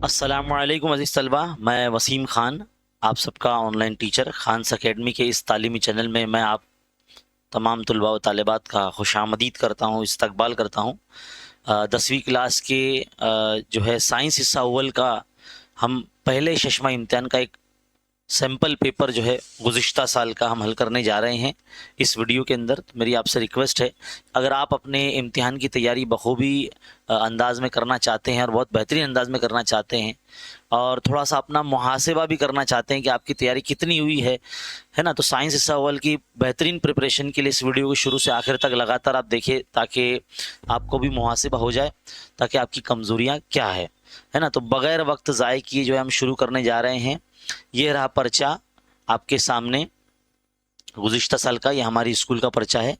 अस्सलामुअलैकुम अज़ीज़ तलबा, मैं वसीम ख़ान, आप सबका ऑनलाइन टीचर ख़ान्स अकेडमी के इस तालीमी चैनल में मैं आप तमाम तलबा व तालिबात का खुशामदीद करता हूँ, इस्तकबाल करता हूँ। 10वीं क्लास के जो है साइंस हिस्सा अव्वल का हम पहले शश्मा इम्तिहान का एक सैम्पल पेपर जो है गुज़िश्ता साल का हम हल करने जा रहे हैं इस वीडियो के अंदर। तो मेरी आपसे रिक्वेस्ट है, अगर आप अपने इम्तिहान की तैयारी बखूबी अंदाज़ में करना चाहते हैं और बहुत बेहतरीन अंदाज में करना चाहते हैं और थोड़ा सा अपना मुहासिबा भी करना चाहते हैं कि आपकी तैयारी कितनी हुई है ना, तो साइंस हिस्सा अव्वल की बेहतरीन प्रिपरेशन के लिए इस वीडियो को शुरू से आखिर तक लगातार आप देखिए, ताकि आपको भी मुहासिबा हो जाए, ताकि आपकी कमज़ोरियाँ क्या है ना। तो बग़ैर वक्त ज़ाय किए जो है हम शुरू करने जा रहे हैं। ये रहा पर्चा आपके सामने, गुज़िश्ता साल का ये हमारी स्कूल का पर्चा है।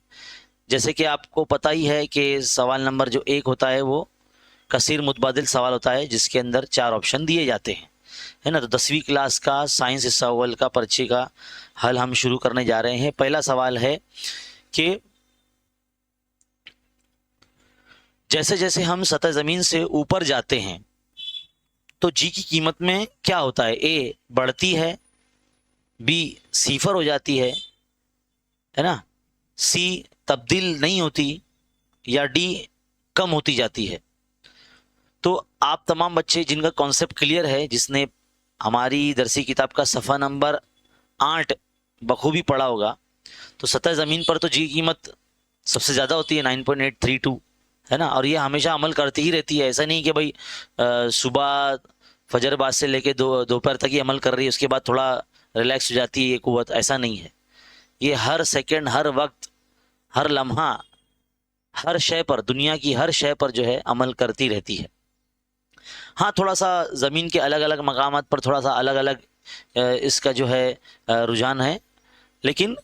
जैसे कि आपको पता ही है कि सवाल नंबर जो 1 होता है वो कसीर मुतबादिल सवाल होता है, जिसके अंदर 4 ऑप्शन दिए जाते हैं, है ना। तो 10वीं क्लास का साइंस हिस्सा अव्वल का पर्चे का हल हम शुरू करने जा रहे हैं। पहला सवाल है कि जैसे जैसे हम सतह ज़मीन से ऊपर जाते हैं तो जी की कीमत में क्या होता है? ए बढ़ती है, बी सिफर हो जाती है ना, सी तब्दील नहीं होती, या डी कम होती जाती है। तो आप तमाम बच्चे जिनका कॉन्सेप्ट क्लियर है, जिसने हमारी दरसी किताब का सफ़ा नंबर 8 बखूबी पढ़ा होगा, तो सतह ज़मीन पर तो जी की कीमत सबसे ज़्यादा होती है 9.832, है ना। और ये हमेशा अमल करती ही रहती है। ऐसा नहीं कि भाई सुबह फजर बाद से लेके दोपहर तक ही अमल कर रही है, उसके बाद थोड़ा रिलैक्स हो जाती है ये कुव्वत, ऐसा नहीं है। ये हर सेकंड, हर वक्त, हर लम्हा, हर शय पर, दुनिया की हर शय पर जो है अमल करती रहती है। हाँ, थोड़ा सा ज़मीन के अलग अलग मकामात पर थोड़ा सा अलग अलग इसका जो है रुझान है, लेकिन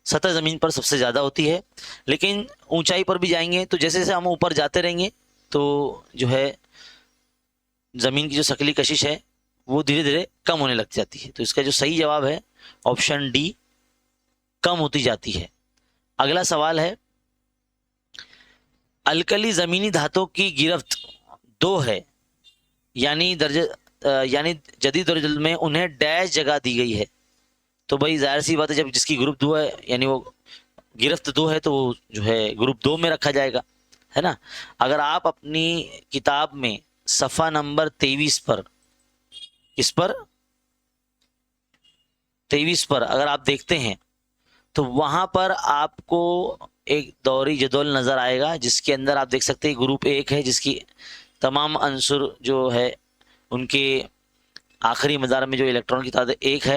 सतह ज़मीन पर सबसे ज़्यादा होती है। लेकिन ऊंचाई पर भी जाएंगे तो जैसे जैसे हम ऊपर जाते रहेंगे तो जो है ज़मीन की जो शक्ली कशिश है वो धीरे धीरे कम होने लग जाती है। तो इसका जो सही जवाब है ऑप्शन डी, कम होती जाती है। अगला सवाल है, अलकली ज़मीनी धातुओं की गिरफ्त 2 है, यानी जदीद दर्जल में उन्हें डैश जगह दी गई है। तो भाई जाहिर सी बात है, जब जिसकी ग्रुप 2 है यानी वो गिरफ्त 2 है, तो वो जो है ग्रुप 2 में रखा जाएगा, है ना। अगर आप अपनी किताब में सफ़ा नंबर 23 पर, इस पर 23 पर अगर आप देखते हैं तो वहां पर आपको एक दौरी जदौल नज़र आएगा, जिसके अंदर आप देख सकते हैं ग्रुप 1 है, जिसकी तमाम अंसुर जो है उनके आखिरी मदार में जो इलेक्ट्रॉन की तादाद 1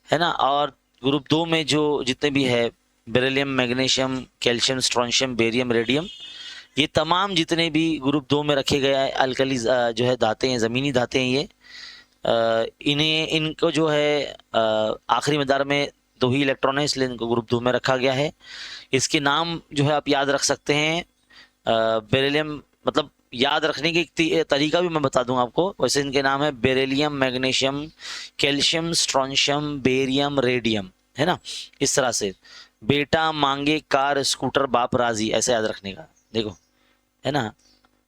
है ना। और ग्रुप 2 में जो जितने भी है beryllium, magnesium, calcium, strontium, barium, radium, ये तमाम जितने भी ग्रुप 2 में रखे गए हैं अल्कली जो है धातें हैं, ज़मीनी धातें हैं, ये इनको जो है आखिरी मदार में 2 ही इलेक्ट्रॉन है, इसलिए इनको ग्रुप 2 में रखा गया है। इसके नाम जो है आप याद रख सकते हैं। बेरिलियम, मतलब याद रखने की एक तरीका भी मैं बता दूं आपको। वैसे इनके नाम है beryllium, magnesium, calcium, strontium, barium, radium, है ना। इस तरह से बेटा मांगे कार स्कूटर बाप राजी, ऐसे याद रखने का, देखो, है ना,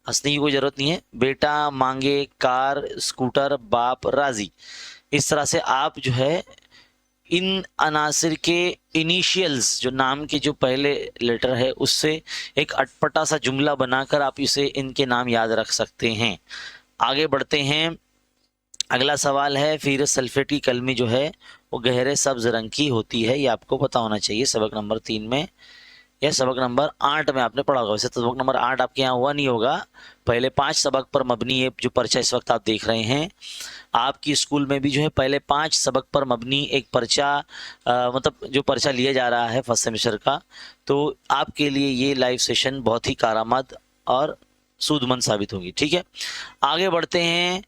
हंसने की कोई जरूरत नहीं है। बेटा मांगे कार स्कूटर बाप राजी, इस तरह से आप जो है इन अनासिर के इनिशियल्स, जो नाम के जो पहले लेटर है, उससे एक अटपटा सा जुमला बनाकर आप इसे इनके नाम याद रख सकते हैं। आगे बढ़ते हैं। अगला सवाल है, फिर सल्फेट की कलमी जो है वो गहरे सब्ज रंग की होती है। ये आपको पता होना चाहिए, सबक नंबर 3 में या सबक नंबर 8 में आपने पढ़ा होगा। वैसे तो सबक नंबर 8 आपके यहाँ हुआ नहीं होगा, पहले 5 सबक पर मबनी है जो पर्चा इस वक्त आप देख रहे हैं। आपकी स्कूल में भी जो है पहले 5 सबक पर मबनी एक पर्चा, मतलब जो पर्चा लिया जा रहा है फर्स्ट सेमेस्टर का, तो आपके लिए ये लाइव सेशन बहुत ही कारआमद और सूदमंद साबित होगी। ठीक है, आगे बढ़ते हैं।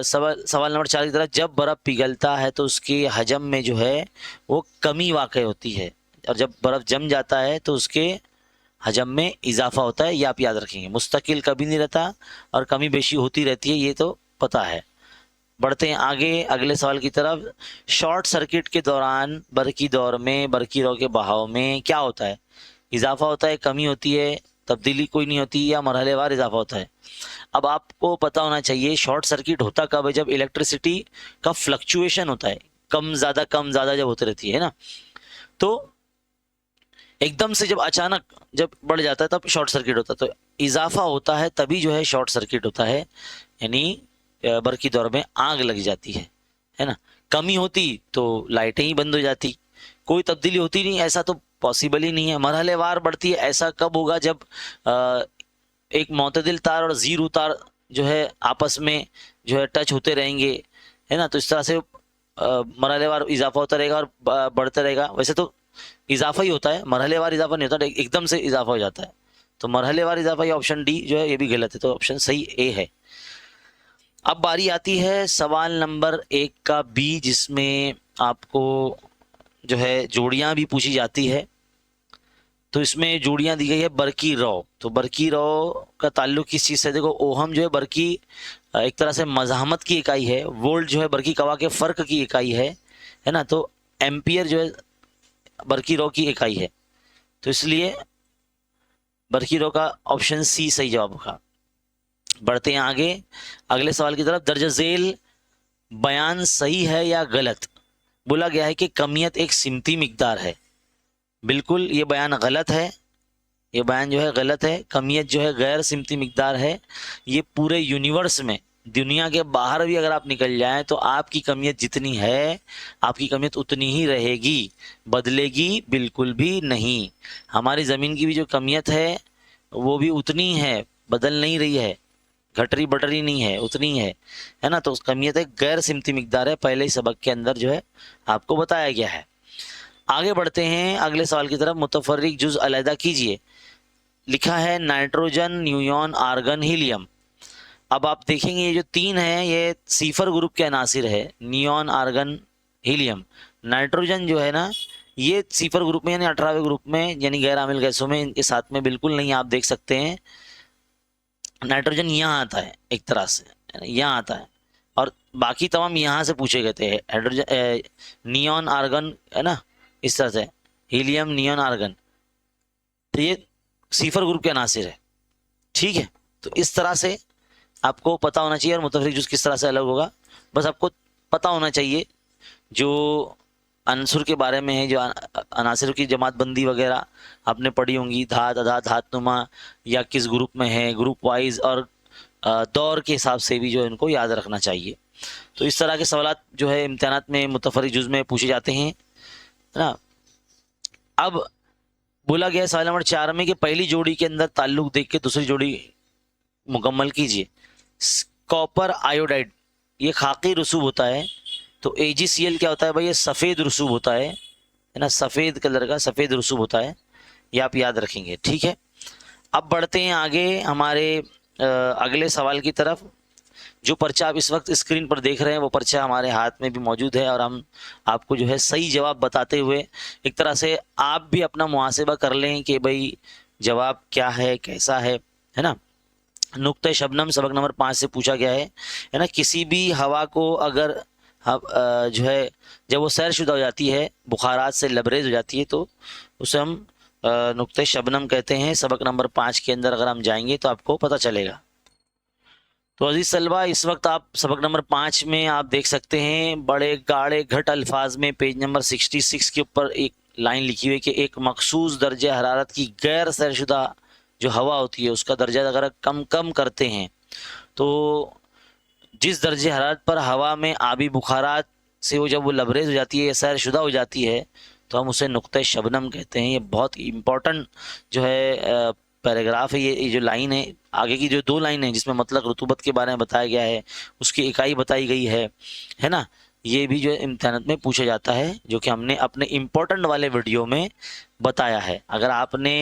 सवाल नंबर 4 की तरफ। जब बर्फ़ पिघलता है तो उसके हजम में जो है वो कमी वाक़ई होती है, और जब बर्फ़ जम जाता है तो उसके हजम में इजाफा होता है। ये आप याद रखेंगे, मुस्तकिल कभी नहीं रहता और कमी बेशी होती रहती है, ये तो पता है। बढ़ते हैं आगे अगले सवाल की तरफ। शॉर्ट सर्किट के दौरान बरकी दौर में बरकी रौ के बहाव में क्या होता है? इजाफा होता है, कमी होती है, तब्दीली कोई नहीं होती या मरहलेवार इजाफा होता है। अब आपको पता होना चाहिए शॉर्ट सर्किट होता कब है, जब इलेक्ट्रिसिटी का फ्लक्चुएशन होता है, कम ज़्यादा जब होती रहती है ना, तो एकदम से जब अचानक जब बढ़ जाता है तब शॉर्ट सर्किट होता है। तो इजाफा होता है तभी जो है शॉर्ट सर्किट होता है, यानी बरकी दौर में आग लग जाती है ना। कमी होती तो लाइटें ही बंद हो जाती, कोई तब्दीली होती नहीं, ऐसा तो पॉसिबल ही नहीं है। मरहलेवार बढ़ती है, ऐसा कब होगा जब एक मुतदिल तार और जीरो तार जो है आपस में जो है टच होते रहेंगे, है ना। तो इस तरह से मरहलेवार इजाफा होता रहेगा और बढ़ता रहेगा। वैसे तो इजाफा ही होता है, मरहलेवार इजाफा नहीं होता, एकदम से इजाफा हो जाता है। तो मरहलेवार इजाफा, ये ऑप्शन डी जो है ये भी गलत है, तो ऑप्शन सही ए है। अब बारी आती है सवाल नंबर 1 का बी, जिसमें आपको जो है जोड़ियां भी पूछी जाती है। तो इसमें जोड़ियां दी गई है बरकी रौ। तो बरकी रौ का ताल्लुक किस चीज़ से, देखो ओहम जो है बरकी एक तरह से मज़ाहमत की इकाई है, वोल्ट जो है बरकी कवा के फ़र्क की इकाई है ना। तो एम्पियर जो है बरकी रौ की इकाई है, तो इसलिए बरकी रौ का ऑप्शन सी सही जवाब होगा। बढ़ते हैं आगे अगले सवाल की तरफ। दर्ज झेल बयान सही है या गलत? बोला गया है कि कमियत एक सिमती मिकदार है। बिल्कुल ये बयान गलत है, ये बयान जो है गलत है। कमियत जो है गैर सिमती मिकदार है। ये पूरे यूनिवर्स में, दुनिया के बाहर भी अगर आप निकल जाएं तो आपकी कमियत जितनी है, आपकी कमियत उतनी ही रहेगी, बदलेगी बिल्कुल भी नहीं। हमारी ज़मीन की भी जो कमियत है वो भी उतनी है, बदल नहीं रही है, घटरी बटरी नहीं है, उतनी है ना। तो उस कमियत एक गैर सिमती मिकदार है, पहले ही सबक के अंदर जो है आपको बताया गया है। आगे बढ़ते हैं अगले सवाल की तरफ। मुतफर्रिक जुज अलहदा कीजिए। लिखा है नाइट्रोजन, न्यूयॉन, आर्गन, हीलियम। अब आप देखेंगे ये जो 3 है ये सीफर ग्रुप के अनासिर है, नियॉन, आर्गन, हीलियम। नाइट्रोजन जो है ना ये सीफर ग्रुप में यानी 18वें ग्रुप में, यानी गैर आमिल गैसों में, इनके साथ में बिल्कुल नहीं। आप देख सकते हैं नाइट्रोजन यहाँ आता है, एक तरह से यहाँ आता है, और बाकी तमाम यहाँ से पूछे गए थे। हाइड्रोजन, नियॉन, आर्गन, है ना, इस तरह से हीलियम, नियॉन, आर्गन, तो ये सीफर ग्रुप के अनासिर है, ठीक है। तो इस तरह से आपको पता होना चाहिए। और मुतफरिक जुज़ किस तरह से अलग होगा, बस आपको पता होना चाहिए। जो अनसुर के बारे में है, जो अनासिर की जमात बंदी वगैरह आपने पढ़ी होंगी, धात, अधात, धातनुमा, या किस ग्रुप में है, ग्रुप वाइज और दौर के हिसाब से भी जो इनको याद रखना चाहिए। तो इस तरह के सवालात जो है इम्तिहानात में मुतफरिक जुज़ में पूछे जाते हैं, है ना। अब बोला गया सवाल नंबर 4 में कि पहली जोड़ी के अंदर ताल्लुक देख के दूसरी जोड़ी मुकम्मल कीजिए। कॉपर आयोडाइड ये खाकी रसूब होता है, तो AgCl क्या होता है भाई, ये सफ़ेद रसूब होता है ना, सफ़ेद कलर का सफ़ेद रसूब होता है, ये आप याद रखेंगे, ठीक है। अब बढ़ते हैं आगे हमारे अगले सवाल की तरफ। जो पर्चा आप इस वक्त स्क्रीन पर देख रहे हैं वो पर्चा हमारे हाथ में भी मौजूद है, और हम आपको जो है सही जवाब बताते हुए एक तरह से आप भी अपना मुहासिबा कर लें कि भाई जवाब क्या है, कैसा है ना। नुक्ते शबनम सबक नंबर 5 से पूछा गया है ना। किसी भी हवा को अगर जो है जब वो सैरशुदा हो जाती है, बुखारात से लबरेज हो जाती है, तो उसे हम नुक्ते शबनम कहते हैं। सबक नंबर 5 के अंदर अगर हम जाएंगे तो आपको पता चलेगा। तो अजीज तलबा, इस वक्त आप सबक नंबर 5 में आप देख सकते हैं बड़े गाढ़े घट अल्फाज में पेज नंबर 66 के ऊपर एक लाइन लिखी हुई है कि एक मखसूस दर्जे हरारत की गैर सैरशुदा जो हवा होती है उसका दर्जा अगर कम करते हैं, तो जिस दर्जे हरारत पर हवा में आबी बुखारात से वो जब वो लबरेज हो जाती है या सैरशुदा हो जाती है, तो हम उसे नुक्ते शबनम कहते हैं। ये बहुत इम्पोर्टेंट जो है पैराग्राफ है, ये जो लाइन है, आगे की जो 2 लाइन है जिसमें मतलब रतूबत के बारे में बताया गया है, उसकी इकाई बताई गई है ना। ये भी जो इम्तिहान में पूछा जाता है, जो कि हमने अपने इम्पोर्टेंट वाले वीडियो में बताया है। अगर आपने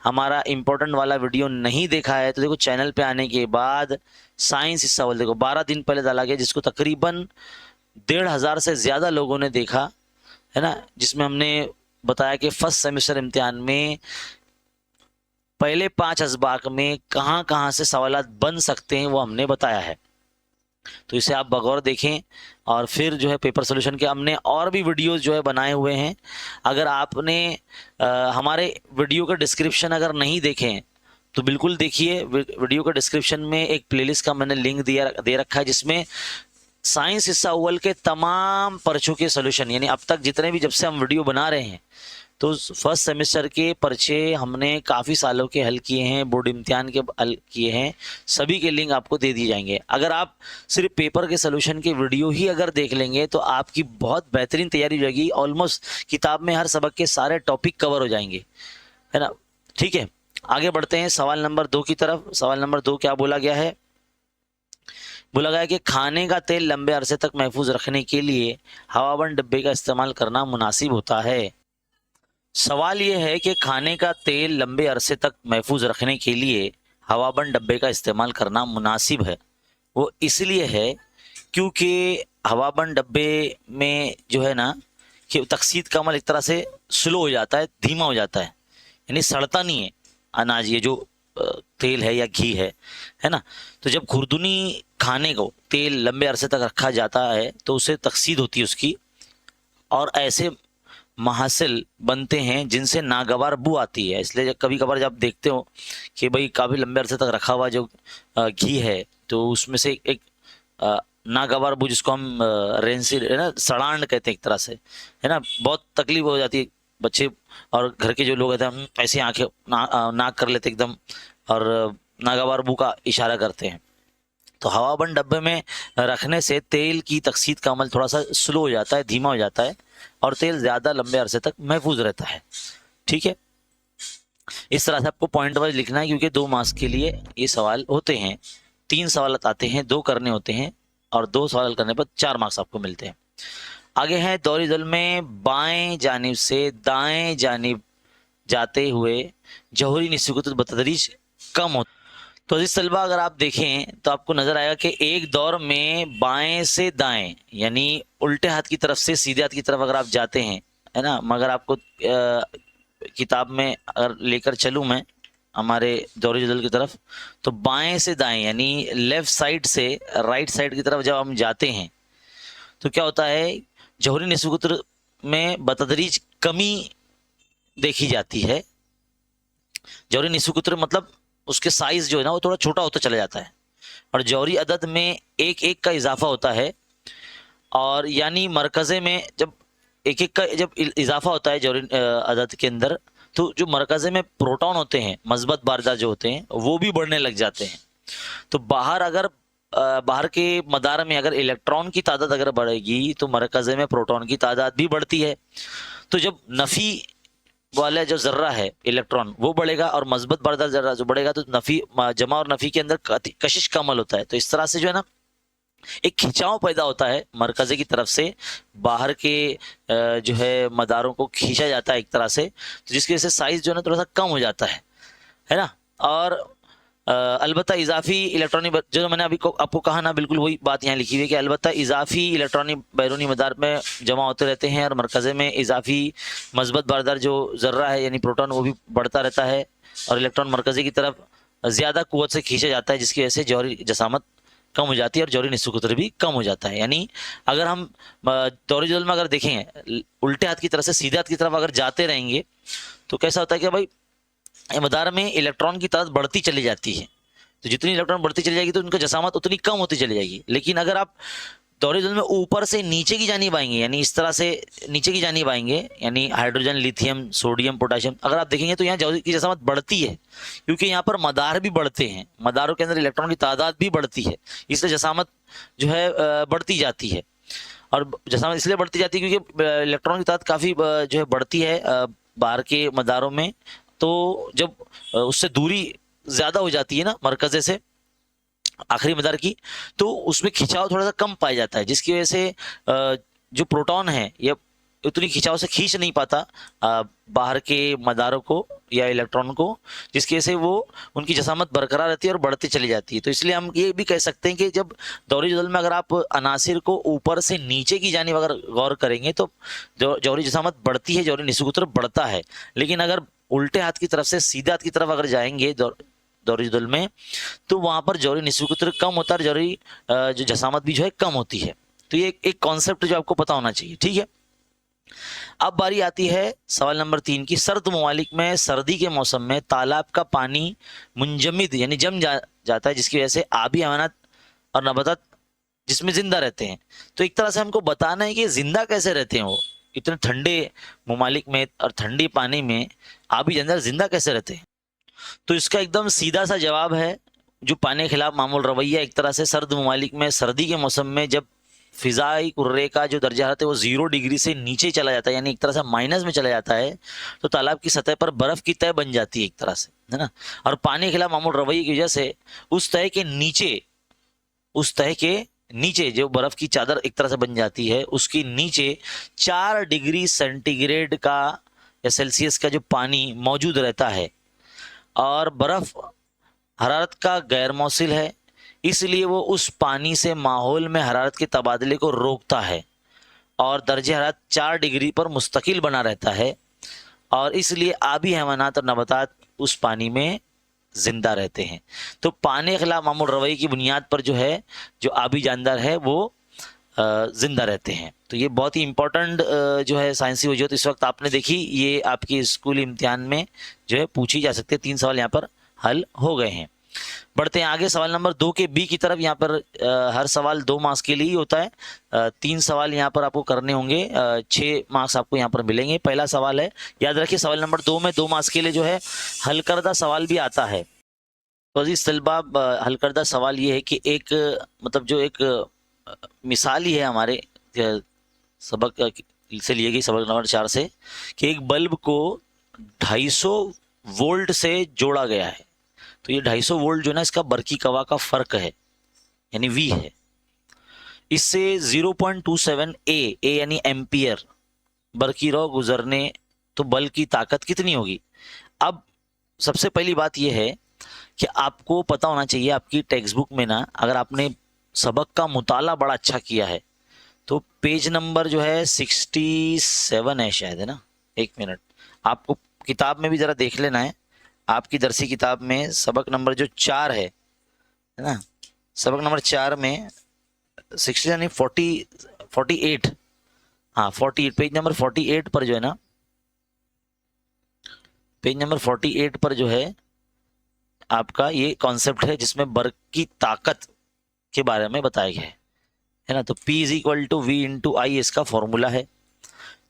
हमारा इम्पोर्टेंट वाला वीडियो नहीं देखा है तो देखो चैनल पे आने के बाद साइंस इस सवाल देखो 12 दिन पहले डाला गया, जिसको तकरीबन 1500 से ज़्यादा लोगों ने देखा है ना, जिसमें हमने बताया कि फर्स्ट सेमेस्टर इम्तिहान में पहले 5 असबाक में कहाँ कहाँ से सवालात बन सकते हैं वो हमने बताया है। तो इसे आप बगौर देखें, और फिर जो है पेपर सोल्यूशन के हमने और भी वीडियोस जो है बनाए हुए हैं। अगर आपने हमारे वीडियो का डिस्क्रिप्शन अगर नहीं देखें तो बिल्कुल देखिए, वीडियो का डिस्क्रिप्शन में एक प्लेलिस्ट का मैंने लिंक दे रखा है, जिसमें साइंस हिस्सा अव्वल के तमाम पर्चों के सोल्यूशन, यानी अब तक जितने भी, जब से हम वीडियो बना रहे हैं, तो फर्स्ट सेमेस्टर के पर्चे हमने काफ़ी सालों के हल किए हैं, बोर्ड इम्तिहान के हल किए हैं, सभी के लिंक आपको दे दिए जाएंगे। अगर आप सिर्फ पेपर के सोल्यूशन के वीडियो ही अगर देख लेंगे तो आपकी बहुत बेहतरीन तैयारी हो जाएगी। ऑलमोस्ट किताब में हर सबक के सारे टॉपिक कवर हो जाएंगे, है ना। ठीक है, आगे बढ़ते हैं सवाल नंबर 2 की तरफ। सवाल नंबर 2 क्या बोला गया है? बोला गया है कि खाने का तेल लंबे अरसे तक महफूज रखने के लिए हवाबंद डब्बे का इस्तेमाल करना मुनासिब होता है। सवाल यह है कि खाने का तेल लंबे अरसे तक महफूज रखने के लिए हवाबंद डब्बे का इस्तेमाल करना मुनासिब है। वो इसलिए है क्योंकि हवाबंद डब्बे में जो है ना, कि तकसीद का अमल एक तरह से स्लो हो जाता है, धीमा हो जाता है, यानी सड़ता नहीं है अनाज, ये जो तेल है या घी है ना। तो जब खुरदुनी खाने को तेल लंबे अरसे तक रखा जाता है तो उसे तकसीद होती है उसकी, और ऐसे महासिल बनते हैं जिनसे नागवार बू आती है। इसलिए कभी कभार जब देखते हो कि भाई काफ़ी लंबे अरसे तक रखा हुआ जो घी है, तो उसमें से एक नागवार बू, जिसको हम रेंसिड, है ना, सड़ांड कहते हैं एक तरह से, है ना, बहुत तकलीफ हो जाती है। बच्चे और घर के जो लोग होते हैं ऐसे आंखें नाक कर लेते एकदम, और नागवार बू का इशारा करते हैं। तो हवाबंद डब्बे में रखने से तेल की तकसीद का अमल थोड़ा सा स्लो हो जाता है, धीमा हो जाता है, और तेल ज़्यादा लंबे अरसे तक महफूज रहता है। ठीक है, इस तरह से आपको पॉइंट वाइज लिखना है, क्योंकि 2 मार्क्स के लिए ये सवाल होते हैं। 3 सवाल आते हैं, 2 करने होते हैं, और 2 सवाल करने पर 4 मार्क्स आपको मिलते हैं। आगे है, दौरी दल में बाएं जानिब से दाएं जानिब जाते हुए जौहरी निस्बत बतदरीज कम होता। तो अजीज तलबा, अगर आप देखें तो आपको नजर आएगा कि एक दौर में बाएं से दाएं, यानी उल्टे हाथ की तरफ से सीधे हाथ की तरफ अगर आप जाते हैं, है ना, मगर आपको किताब में अगर लेकर चलूं मैं हमारे दौरी जदल की तरफ, तो बाएं से दाएं यानी लेफ्ट साइड से राइट साइड की तरफ जब हम जाते हैं तो क्या होता है, जौहरी निस्बत में बतदरीज कमी देखी जाती है। जौहरी निस्बत मतलब उसके साइज जो है ना वो थोड़ा छोटा होता चला जाता है, और जौहरी अदद में एक एक का इजाफा होता है, और यानी मरकज़े में जब एक एक का जब इजाफा होता है जौहरी अदद के अंदर, तो जो मरकज़े में प्रोटॉन होते हैं, मस्बत बारदार जो होते हैं, वो भी बढ़ने लग जाते हैं। तो बाहर के मदार में अगर इलेक्ट्रॉन की तादाद अगर बढ़ेगी तो मरकज़े में प्रोटॉन की तादाद भी बढ़ती है। तो जब नफ़ी वाला जो जर्रा है इलेक्ट्रॉन वो बढ़ेगा, और मस्बत बारदार जर्रा जो बढ़ेगा, तो नफ़ी जमा और नफ़ी के अंदर कशिश का अमल होता है। तो इस तरह से जो है ना एक खिंचाव पैदा होता है मरकज़े की तरफ से, बाहर के जो है मदारों को खींचा जाता है एक तरह से, तो जिसकी वजह से साइज जो है ना थोड़ा सा कम हो जाता है ना। और अलबत्ता इजाफी इलेक्ट्रॉनिक, जो मैंने अभी आपको कहा ना, बिल्कुल वही बात यहाँ लिखी हुई है कि अलबत्ता इजाफी इलेक्ट्रॉनिक बैरूनी मदार में जमा होते रहते हैं, और मरकज़े में इजाफी मस्बत बारदार जो जर्रा है यानी प्रोटॉन वो भी बढ़ता रहता है, और इलेक्ट्रॉन मरकज़े की तरफ ज़्यादा कुव्वत से खींचा जाता है, जिसकी वजह से जौहरी जसामत कम हो जाती है और जौहरी निस्बत भी कम हो जाता है। यानी अगर हम दौरी जदल में अगर देखें उल्टे हाथ की तरफ से सीधे हाथ की तरफ अगर जाते रहेंगे तो कैसा होता है कि भाई मदार में इलेक्ट्रॉन की तादाद बढ़ती चली जाती है, तो जितनी इलेक्ट्रॉन बढ़ती चली जाएगी तो उनका जसामत उतनी कम होती चली जाएगी। लेकिन अगर आप दौरी जदल में ऊपर से नीचे की जानिब आएंगे, यानी इस तरह से नीचे की जानिब आएंगे, यानी हाइड्रोजन, लिथियम, सोडियम, पोटाशियम, अगर आप देखेंगे तो यहाँ जौहरी की जसामत बढ़ती है, क्योंकि यहाँ पर मदार भी बढ़ते हैं, मदारों के अंदर इलेक्ट्रॉन की तादाद भी बढ़ती है, इसलिए जसामत जो है बढ़ती जाती है। और जसामत इसलिए बढ़ती जाती है क्योंकि इलेक्ट्रॉन की तादाद काफ़ी जो है बढ़ती है बाहर के मदारों में, तो जब उससे दूरी ज़्यादा हो जाती है ना मरकज़े से आखिरी मदार की, तो उसमें खिंचाव थोड़ा सा कम पाया जाता है, जिसकी वजह से जो प्रोटॉन है ये उतनी खिंचाव से खींच नहीं पाता बाहर के मदारों को या इलेक्ट्रॉन को, जिसकी वजह से वो उनकी जसामत बरकरार रहती है और बढ़ती चली जाती है। तो इसलिए हम ये भी कह सकते हैं कि जब दौरी जदल में अगर आप अनासिर को ऊपर से नीचे की जानिब अगर गौर करेंगे तो जौहरी जसामत बढ़ती है, जौहरी निस्बत बढ़ता है। लेकिन अगर उल्टे हाथ की तरफ से सीधे हाथ की तरफ अगर जाएंगे दौरी जदल में, तो वहाँ पर जौहरी निस्बत कम होता है, जौहरी जो जसामत भी जो है कम होती है। तो ये एक कॉन्सेप्ट जो आपको पता होना चाहिए, ठीक है। अब बारी आती है सवाल नंबर 3 की। सर्द ममालिक में सर्दी के मौसम में तालाब का पानी मुंजमिद यानी जाता है, जिसकी वजह से आबी हैवानात और नबातात जिसमें जिंदा रहते हैं। तो एक तरह से हमको बताना है कि जिंदा कैसे रहते हैं वो इतने ठंडे ममालिक में और ठंडे पानी में आबी जानवर जिंदा कैसे रहते हैं। तो इसका एकदम सीधा सा जवाब है, जो पानी के खिलाफ मामूल रवैया एक तरह से सर्द ममालिक में सर्दी के मौसम में जब फिजाई कुर्रे का जो दर्जा है वो 0 डिग्री से नीचे चला जाता है, यानी एक तरह से माइनस में चला जाता है, तो तालाब की सतह पर बर्फ की तह बन जाती है एक तरह से, है ना। और पानी के खिलाफ मामूल रवैये की वजह से उस तह के नीचे जो बर्फ की चादर एक तरह से बन जाती है, उसके नीचे 4 डिग्री सेंटीग्रेड का या सेल्सियस का जो पानी मौजूद रहता है। और बर्फ हरारत का गैर मौसिल है, इसलिए वो उस पानी से माहौल में हरारत के तबादले को रोकता है और दर्जे हरारत 4 डिग्री पर मुस्तकिल बना रहता है, और इसलिए आबी हैवानात और नबातात उस पानी में जिंदा रहते हैं। तो पानी के खिलाफ मामूल रवैये की बुनियाद पर जो है जो आबी जानदार है वो जिंदा रहते हैं। तो ये बहुत ही इंपॉर्टेंट जो है साइंसी वजूहत इस वक्त आपने देखी, ये आपकी स्कूल इम्तिहान में जो है पूछी जा सकती है। 3 सवाल यहाँ पर हल हो गए हैं। बढ़ते हैं आगे सवाल नंबर 2 के बी की तरफ। यहाँ पर हर सवाल 2 मार्क्स के लिए ही होता है। 3 सवाल यहाँ पर आपको करने होंगे, 6 मार्क्स आपको यहाँ पर मिलेंगे। पहला सवाल है, याद रखिए सवाल नंबर 2 में 2 मार्क्स के लिए जो है हल करदा सवाल भी आता है। तो अजीज तलबा, हल करदा सवाल ये है कि एक मतलब जो एक मिसाल ही है हमारे सबक से लिए गई, सबक नंबर 4 से, कि एक बल्ब को 250 वोल्ट से जोड़ा गया है। तो ये 250 वोल्ट जो है ना, इसका बरकी कवा का फर्क है, यानी वी है। इससे 0.27 ए यानी एम्पियर बरकी रो गुजरने, तो बल्ब की ताकत कितनी होगी। अब सबसे पहली बात यह है कि आपको पता होना चाहिए, आपकी टेक्स्ट बुक में ना, अगर आपने सबक का मुताला बड़ा अच्छा किया है तो पेज नंबर जो है 67 है शायद, है ना। 1 मिनट, आपको किताब में भी ज़रा देख लेना है। आपकी दरसी किताब में सबक नंबर जो 4 है ना, सबक नंबर 4 में 60 यानी 48, हाँ 48, पेज नंबर 48 पर जो है ना, पेज नंबर 48 पर जो है आपका ये कॉन्सेप्ट है जिसमें बर्क की ताकत के बारे में बताया गया है ना। तो P is equal to V into I इसका फॉर्मूला है,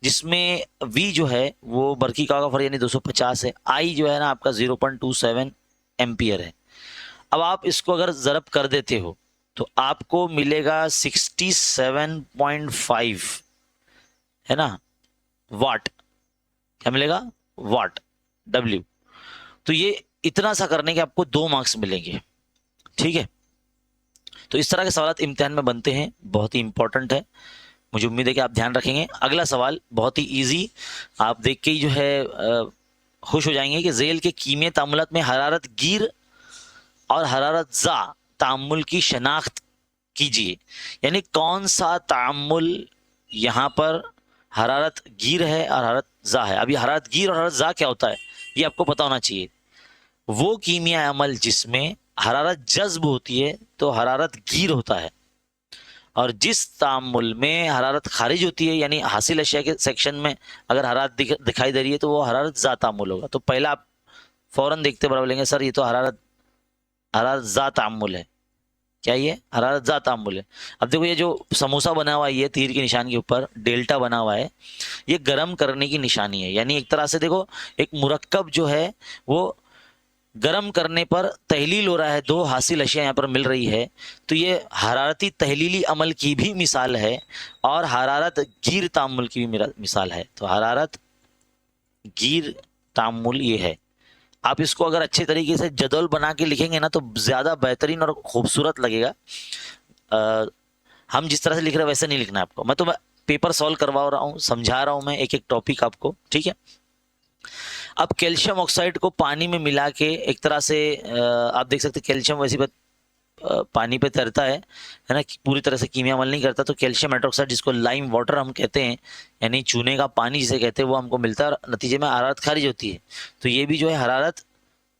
जिसमें V जो है वो बरकी का फर्क यानी 250 है, I जो है ना आपका 0.27 एम्पियर है। अब आप इसको अगर ज़रब कर देते हो तो आपको मिलेगा 67.5, है ना, वाट। क्या मिलेगा? वाट, W। तो ये इतना सा करने के आपको 2 मार्क्स मिलेंगे, ठीक है। तो इस तरह के सवाल इम्तिहान में बनते हैं, बहुत ही इंपॉर्टेंट है, मुझे उम्मीद है कि आप ध्यान रखेंगे। अगला सवाल बहुत ही इजी, आप देख के ही जो है खुश हो जाएंगे कि झेल के कीमियाई तामुलात में हरारत गिर और हरारत ज़ा तामुल की शनाख्त कीजिए। यानी कौन सा तामुल यहाँ पर हरारत गिर है और हरारत ज़ा है। अभी हरारत गिर और हरारत ज़ा क्या होता है ये आपको पता होना चाहिए। वो कीमियाई अमल जिसमें हरारत जज्ब होती है तो हरारत गिर होता है, और जिस तामुल में हरारत खारिज होती है यानी हासिल अशिया के सेक्शन में अगर हरारत दिखाई दे रही है तो वो हरारत ज़ा तामुल होगा। तो पहला आप फौरन देखते बराबर लेंगे, सर ये तो हरारत ज़ा तामुल है। क्या ये हरारत ज़ा तामुल है। अब देखो ये जो समोसा बना हुआ है, ये तीर की निशान के ऊपर डेल्टा बना हुआ है, ये गर्म करने की निशानी है। यानी एक तरह से देखो एक मुरक्कब जो है वो गर्म करने पर तहलील हो रहा है, 2 हासिल अशिया यहाँ पर मिल रही है, तो ये हरारती तहलीली अमल की भी मिसाल है और हरारत गिर तामुल की भी मिसाल है। तो हरारत गिर तामुल ये है। आप इसको अगर अच्छे तरीके से जदौल बना के लिखेंगे ना तो ज़्यादा बेहतरीन और खूबसूरत लगेगा। हम जिस तरह से लिख रहे हैं वैसे नहीं लिखना है आपको, मैं तो पेपर सॉल्व करवा रहा हूँ, समझा रहा हूँ मैं एक एक टॉपिक आपको, ठीक है। अब कैल्शियम ऑक्साइड को पानी में मिला के एक तरह से आप देख सकते हैं कैल्शियम वैसे पानी पे तैरता है ना, पूरी तरह से कीमिया अमल नहीं करता। तो कैल्शियम हाइड्रोक्साइड जिसको लाइम वाटर हम कहते हैं, यानी चूने का पानी जिसे कहते हैं, वो हमको मिलता है और नतीजे में हरारत खारिज होती है। तो ये भी जो है हरारत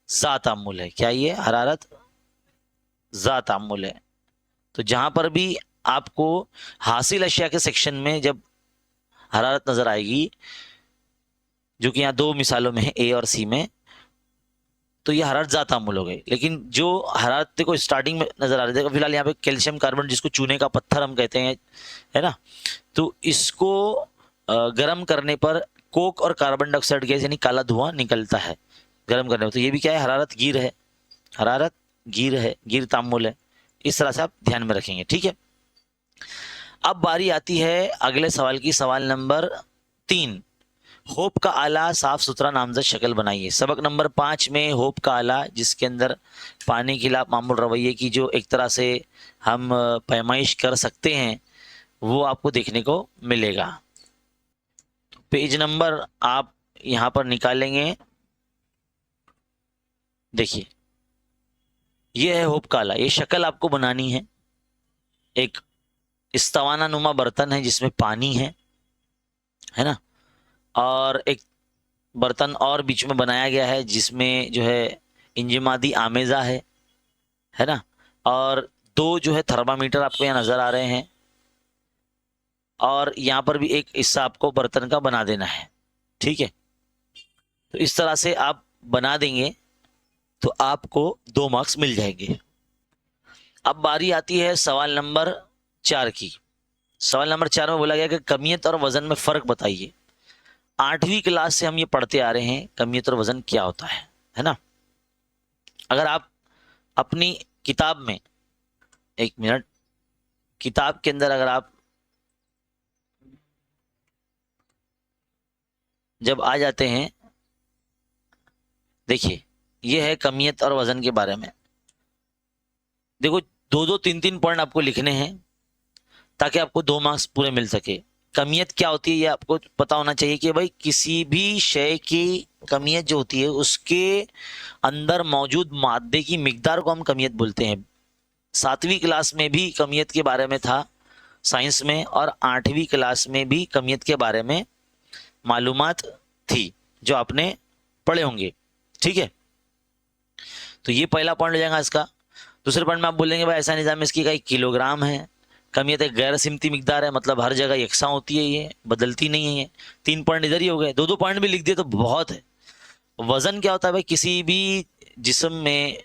ज़ा तामुल है। क्या ये हरारत ज़ा तामुल है। तो जहाँ पर भी आपको हासिल अशिया के सेक्शन में जब हरारत नज़र आएगी, जो कि यहाँ दो मिसालों में है, ए और सी में, तो ये हरारत ज़ात तामुल हो गई। लेकिन जो हरारत देखो स्टार्टिंग में नज़र आ रही है, फिलहाल यहाँ पे कैल्शियम कार्बन, जिसको चूने का पत्थर हम कहते हैं, है ना, तो इसको गर्म करने पर कोक और कार्बन डाइऑक्साइड गैस यानी काला धुआं निकलता है गर्म करने पर। तो ये भी क्या है, हरारत गिर है, हरारत गिर है, गिर तामुल है। इस तरह से आप ध्यान में रखेंगे, ठीक है। अब बारी आती है अगले सवाल की, सवाल नंबर 3। होप का आला साफ सुथरा नामजद शक्ल बनाइए। सबक नंबर 5 में होप का आला, जिसके अंदर पानी के खिलाफ मामूल रवैये की जो एक तरह से हम पैमाइश कर सकते हैं, वो आपको देखने को मिलेगा। पेज नंबर आप यहां पर निकालेंगे, देखिए ये है होप का आला। ये शक्ल आपको बनानी है, एक इस्तवाना नुमा बर्तन है जिसमें पानी है ना, और एक बर्तन और बीच में बनाया गया है जिसमें जो है इंजमादी आमेज़ा है ना, और दो जो है थर्मामीटर आपको यहाँ नज़र आ रहे हैं, और यहाँ पर भी एक हिस्सा आपको बर्तन का बना देना है, ठीक है। तो इस तरह से आप बना देंगे तो आपको 2 मार्क्स मिल जाएंगे। अब बारी आती है सवाल नंबर 4 की। सवाल नंबर 4 में बोला गया कि कमियत और वजन में फ़र्क बताइए। 8वीं क्लास से हम ये पढ़ते आ रहे हैं कमियत और वजन क्या होता है ना। अगर आप अपनी किताब में, एक मिनट, किताब के अंदर अगर आप जब आ जाते हैं, देखिए ये है कमियत और वजन के बारे में। देखो 2-2, 3-3 पॉइंट आपको लिखने हैं ताकि आपको 2 मार्क्स पूरे मिल सके। कमियत क्या होती है ये आपको पता होना चाहिए कि भाई किसी भी शय की कमियत जो होती है उसके अंदर मौजूद मादे की मिकदार को हम कमियत बोलते हैं। 7वीं क्लास में भी कमियत के बारे में था साइंस में, और 8वीं क्लास में भी कमियत के बारे में मालूमात थी जो आपने पढ़े होंगे, ठीक है। तो ये पहला पॉइंट हो जाएगा इसका। दूसरे पॉइंट में आप बोलेंगे भाई ऐसा निज़ाम इसकी का 1 किलोग्राम है। कमियत एक गैर सिमती मिकदार है, मतलब हर जगह यकसा होती है, ये बदलती नहीं है। ये 3 पॉइंट इधर ही हो गए, 2-2 पॉइंट भी लिख दिए तो बहुत है। वजन क्या होता है भाई, किसी भी जिस्म में,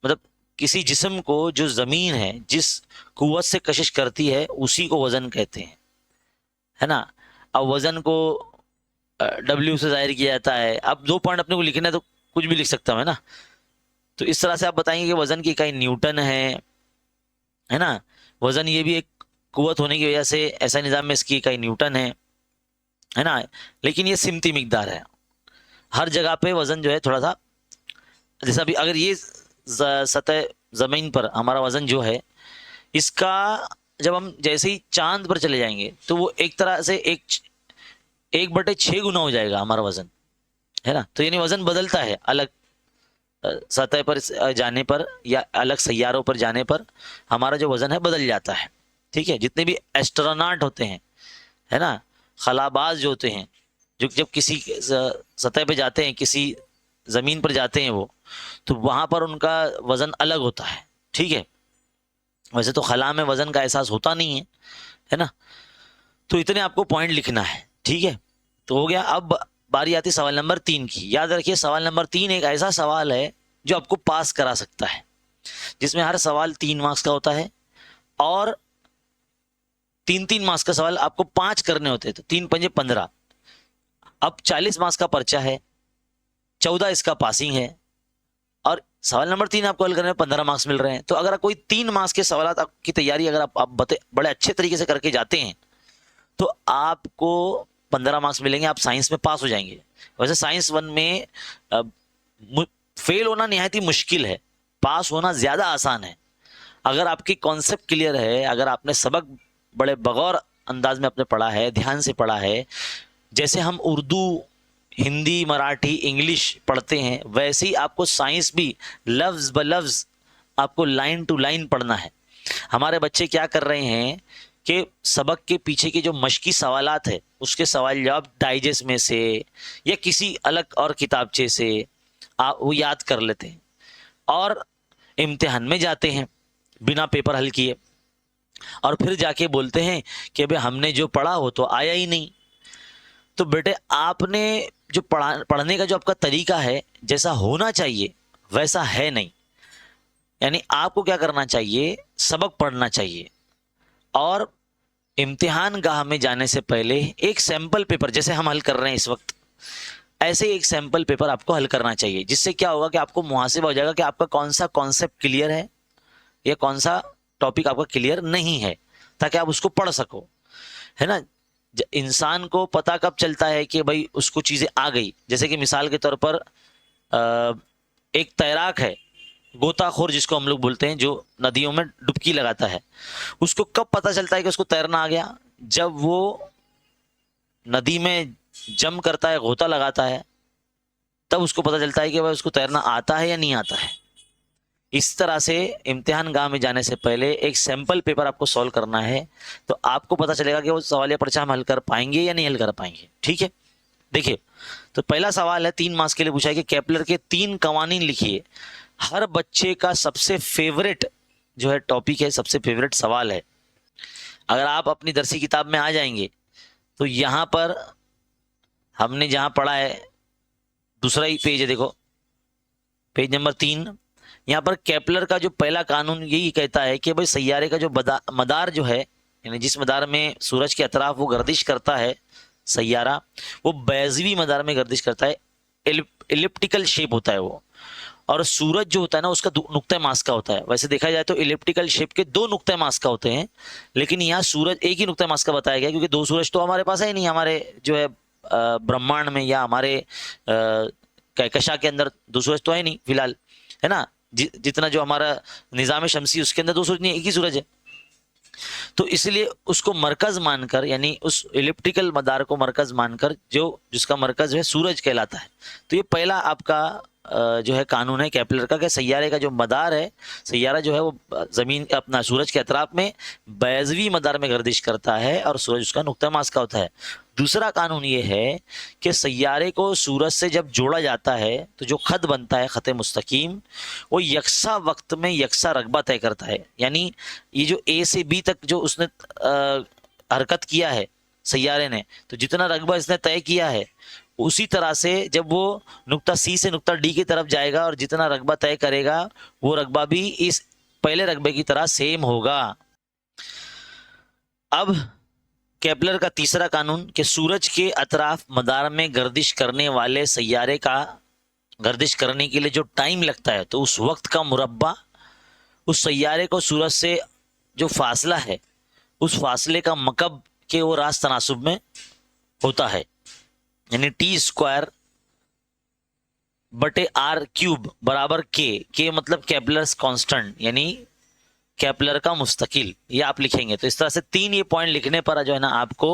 मतलब किसी जिस्म को जो ज़मीन है जिस कुव्वत से कशिश करती है उसी को वजन कहते हैं, है ना। अब वजन को W से जाहिर किया जाता है। अब 2 पॉइंट अपने को लिखना है तो कुछ भी लिख सकता हूँ, है ना। तो इस तरह से आप बताएंगे कि वजन की इकाई न्यूटन है ना। वजन ये भी एक कुव्वत होने की वजह से ऐसा निज़ाम में इसकी इकाई न्यूटन है ना। लेकिन ये सिमती मिकदार है, हर जगह पे वजन जो है थोड़ा सा, जैसा भी अगर ये सतह ज़मीन पर हमारा वजन जो है, इसका जब हम जैसे ही चांद पर चले जाएंगे तो वो एक तरह से 1/6 गुना हो जाएगा हमारा वजन, है ना। तो यानी वजन बदलता है अलग सतह पर जाने पर या अलग सैयारों पर जाने पर हमारा जो वजन है बदल जाता है, ठीक है। जितने भी एस्ट्रोनॉट होते हैं, है ना, खलाबाज जो होते हैं, जो जब किसी सतह पे जाते हैं, किसी ज़मीन पर जाते हैं वो, तो वहाँ पर उनका वज़न अलग होता है, ठीक है। वैसे तो खला में वज़न का एहसास होता नहीं है ना। तो इतने आपको पॉइंट लिखना है, ठीक है। तो हो गया। अब बारी आती सवाल नंबर 3 की। याद रखिए सवाल नंबर 3 एक ऐसा सवाल है जो आपको पास करा सकता है, जिसमें हर सवाल 3 मार्क्स का होता है, और 3-3 मार्क्स का सवाल आपको 5 करने होते हैं, तो 3×5 = 15। अब 40 मार्क्स का पर्चा है, 14 इसका पासिंग है, और सवाल नंबर 3 आपको हल करने में 15 मार्क्स मिल रहे हैं। तो अगर कोई 3 मार्क्स के सवाल की तैयारी अगर आप बड़े अच्छे तरीके से करके जाते हैं तो आपको 15 मार्क्स मिलेंगे, आप साइंस में पास हो जाएंगे। वैसे साइंस 1 में फेल होना निहायत ही मुश्किल है, पास होना ज़्यादा आसान है। अगर आपकी कॉन्सेप्ट क्लियर है, अगर आपने सबक बड़े बगौर अंदाज में आपने पढ़ा है, ध्यान से पढ़ा है, जैसे हम उर्दू, हिंदी, मराठी, इंग्लिश पढ़ते हैं, वैसे ही आपको साइंस भी लफ्ज़ ब लफ्ज़ आपको लाइन टू लाइन पढ़ना है। हमारे बच्चे क्या कर रहे हैं कि सबक के पीछे के जो मश्की सवालात है उसके सवाल जवाब डाइजेस्ट में से या किसी अलग और किताबचे से आप वो याद कर लेते हैं और इम्तिहान में जाते हैं बिना पेपर हल किए। और फिर जाके बोलते हैं कि भाई हमने जो पढ़ा वो तो आया ही नहीं। तो बेटे आपने जो पढ़ने का जो आपका तरीका है, जैसा होना चाहिए वैसा है नहीं। यानी आपको क्या करना चाहिए, सबक पढ़ना चाहिए और इम्तिहान गाह में जाने से पहले एक सैंपल पेपर, जैसे हम हल कर रहे हैं इस वक्त, ऐसे ही एक सैंपल पेपर आपको हल करना चाहिए। जिससे क्या होगा कि आपको मुहासिबा हो जाएगा कि आपका कौन सा कॉन्सेप्ट क्लियर है या कौन सा टॉपिक आपका क्लियर नहीं है, ताकि आप उसको पढ़ सको, है ना। इंसान को पता कब चलता है कि भाई उसको चीजें आ गई। जैसे कि मिसाल के तौर पर एक तैराक है, गोताखोर जिसको हम लोग बोलते हैं, जो नदियों में डुबकी लगाता है, उसको कब पता चलता है कि उसको तैरना आ गया? जब वो नदी में जम करता है, गोता लगाता है, तब उसको पता चलता है कि भाई उसको तैरना आता है या नहीं आता है। इस तरह से इम्तिहान गाह में जाने से पहले एक सैंपल पेपर आपको सॉल्व करना है, तो आपको पता चलेगा कि वो सवाल या पर्चा हम हल कर पाएंगे या नहीं हल कर पाएंगे। ठीक है, देखिए तो पहला सवाल है, 3 मार्क्स के लिए पूछा है कि केपलर के 3 कवानीन लिखिए। हर बच्चे का सबसे फेवरेट जो है टॉपिक है, सबसे फेवरेट सवाल है। अगर आप अपनी दरसी किताब में आ जाएंगे तो यहां पर हमने जहां पढ़ा है, दूसरा ही पेज है, देखो पेज नंबर 3। यहाँ पर केपलर का जो पहला कानून यही कहता है कि भाई सैयारे का जो मदार जो है, यानी जिस मदार में सूरज के अतराफ वो गर्दिश करता है सैयारा, वो बैजवी मदार में गर्दिश करता है। इलिप्टिकल शेप होता है वो, और सूरज जो होता है ना उसका नुक्ता मास का होता है। वैसे देखा जाए तो इलिप्टिकल शेप के 2 नुक्ता मास का होते हैं, लेकिन यहाँ सूरज एक ही नुक्ता मास का बताया गया, क्योंकि 2 सूरज तो हमारे पास है ही नहीं, हमारे जो है ब्रह्मांड में या हमारे कहकशा के अंदर 2 सूरज तो है नहीं फिलहाल, है ना। जितना जो हमारा निजाम शमसी उसके अंदर 2 सूरज नहीं, एक ही सूरज है। तो इसलिए उसको मरकज मानकर, यानी उस इलिप्टिकल मदार को मरकज मानकर, जिसका मरकज है सूरज कहलाता है। तो ये पहला आपका जो है कानून है केपलर का, कि सैयारे का जो मदार है, सैयारा जो है वो जमीन अपना सूरज के अतराफ में बैजवी मदार में गर्दिश करता है और सूरज उसका नुक्ता मास का होता है। दूसरा कानून ये है कि सैयारे को सूरज से जब जोड़ा जाता है तो जो खत बनता है, खत मुस्तकीम, वो यकसा वक्त में यकसा रकबा तय करता है। यानी ये जो ए से बी तक जो उसने हरकत किया है सैयारे ने, तो जितना रकबा इसने तय किया है, उसी तरह से जब वो नुक्ता सी से नुक्ता डी की तरफ जाएगा और जितना रकबा तय करेगा, वो रकबा भी इस पहले रकबे की तरह सेम होगा। अब केपलर का तीसरा कानून कि सूरज के अतराफ मदार में गर्दिश करने वाले सैयारे का गर्दिश करने के लिए जो टाइम लगता है, तो उस वक्त का मुरब्बा उस सैयारे को सूरज से जो फासला है, उस फासले का मकब के वो रास तनासुब में होता है। यानी T² बटे R³ बराबर के मतलब केपलर्स कांस्टेंट, यानी केपलर का मुस्तकिल, ये आप लिखेंगे। तो इस तरह से 3 ये पॉइंट लिखने पर जो है ना आपको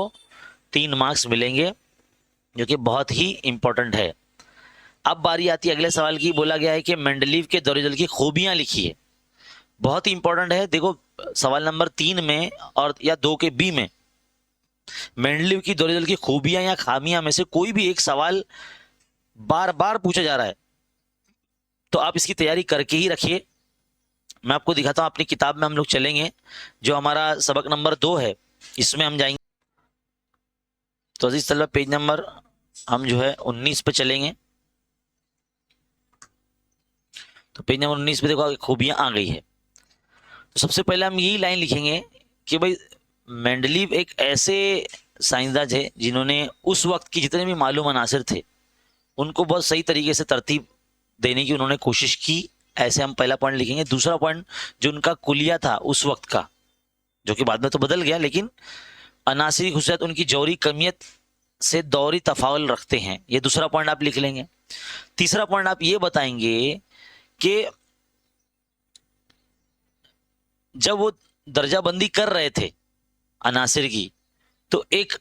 3 मार्क्स मिलेंगे, जो कि बहुत ही इंपॉर्टेंट है। अब बारी आती है अगले सवाल की। बोला गया है कि मेंडलीव के दौरे-जल की खूबियां लिखिए। बहुत ही इंपॉर्टेंट है। देखो सवाल नंबर 3 में और या 2 के बी में मेंडलीव की दौरे-जल की खूबियां या खामियां में से कोई भी एक सवाल बार बार पूछा जा रहा है, तो आप इसकी तैयारी करके ही रखिए। मैं आपको दिखाता हूं, अपनी किताब में हम लोग चलेंगे, जो हमारा सबक नंबर 2 है, इसमें हम जाएंगे। तो अजीज तलबा, पेज नंबर हम जो है 19 पे चलेंगे। तो पेज नंबर 19 पे देखो खूबियां आ गई है। तो सबसे पहले हम यही लाइन लिखेंगे कि भाई मेंडलीव एक ऐसे साइंसदान थे जिन्होंने उस वक्त की जितने भी मालूम अनासिर थे उनको बहुत सही तरीके से तरतीब देने की उन्होंने कोशिश की। ऐसे हम पहला पॉइंट लिखेंगे। दूसरा पॉइंट जो उनका कुलिया था उस वक्त का, जो कि बाद में तो बदल गया, लेकिन अनासिरी खुशियत उनकी जौहरी कमियत से दौरी तफावल रखते हैं, ये दूसरा पॉइंट आप लिख लेंगे। तीसरा पॉइंट आप ये बताएंगे कि जब वो दर्जाबंदी कर रहे थे अनासिर की, तो एक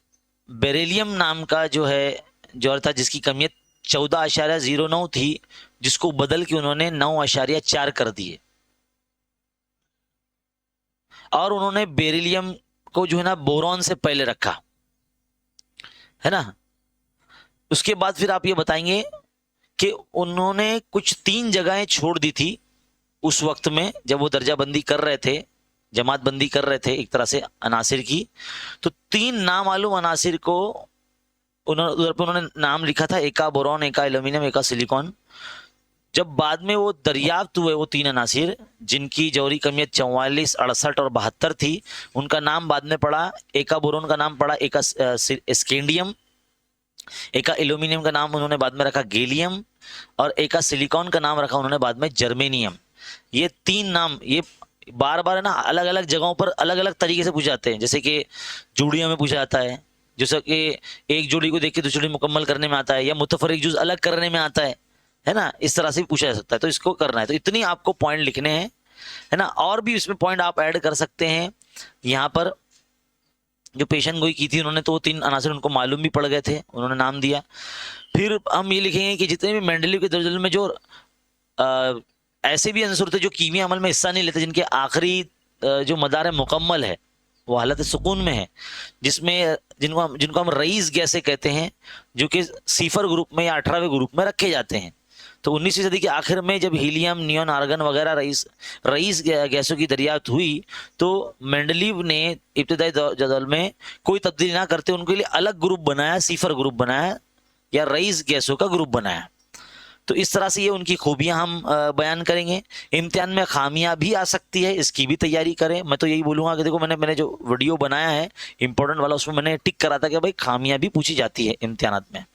बेरिलियम नाम का जो है जौहर था जिसकी कमियत 14.09 थी, जिसको बदल के उन्होंने 9.4 कर दिए। और उन्होंने बेरिलियम को जो है ना बोरॉन से पहले रखा, है ना। उसके बाद फिर आप ये बताएंगे कि उन्होंने कुछ 3 जगहें छोड़ दी थी उस वक्त में जब वो दर्जाबंदी कर रहे थे जमातबंदी कर रहे थे एक तरह से अनासिर की, तो 3 नामालूम अनासिर को उन्होंने नाम लिखा था, एका बोरॉन, एका एल्यूमिनियम, एका सिलिकॉन। जब बाद में वो दरियाफ्त हुए वो 3 अनासिर जिनकी जौहरी कमियत 44, 68 और 72 थी, उनका नाम बाद में पड़ा, एका बोरोन का नाम पड़ा एका स्केंडियम, एका एल्यूमिनियम का नाम उन्होंने बाद में रखा गैलियम, और एका सिलिकॉन का नाम रखा उन्होंने बाद में जर्मेनियम। ये 3 नाम ये बार बार ना अलग अलग जगहों पर अलग अलग तरीके से पूछे जाते हैं। जैसे कि जोड़ियों में पूछा जाता है, जैसे कि एक जोड़ी को देख के दूसरी जोड़ी मुकम्मल करने में आता है, या मुतफरिक जुज अलग करने में आता है ना, इस तरह से भी पूछा जा सकता है। तो इसको करना है, तो इतनी आपको पॉइंट लिखने हैं, है ना। और भी इसमें पॉइंट आप ऐड कर सकते हैं। यहाँ पर जो पेशन गोई की थी उन्होंने, तो वो 3 अनासर उनको मालूम भी पड़ गए थे, उन्होंने नाम दिया। फिर हम ये लिखेंगे कि जितने भी मेंडलीव के दर्जल में जो ऐसे भी अंसुर थे जो कीमिया अमल में हिस्सा नहीं लेते, जिनके आखिरी जो मदार मुकम्मल है वो हालत सुकून में है, जिसमें जिनको हम रईस गैसें कहते हैं, जो कि सीफर ग्रुप में या 18वें ग्रुप में रखे जाते हैं। तो 19वीं सदी के आखिर में जब हीलियम, नियॉन, आर्गन वगैरह रईस गैसों की दरियाफ्त हुई, तो मेंडलीव ने इब्तदाई जदवल में कोई तब्दीली ना करते उनके लिए अलग ग्रुप बनाया, सीफर ग्रुप बनाया या रईस गैसों का ग्रुप बनाया। तो इस तरह से ये उनकी खूबियां हम बयान करेंगे। इम्तिहान में खामियां भी आ सकती है, इसकी भी तैयारी करें। मैं तो यही बोलूँगा कि देखो मैंने जो वीडियो बनाया है इंपॉर्टेंट वाला, उसमें मैंने टिक करा था कि भाई खामियां भी पूछी जाती है इम्तिहानात में।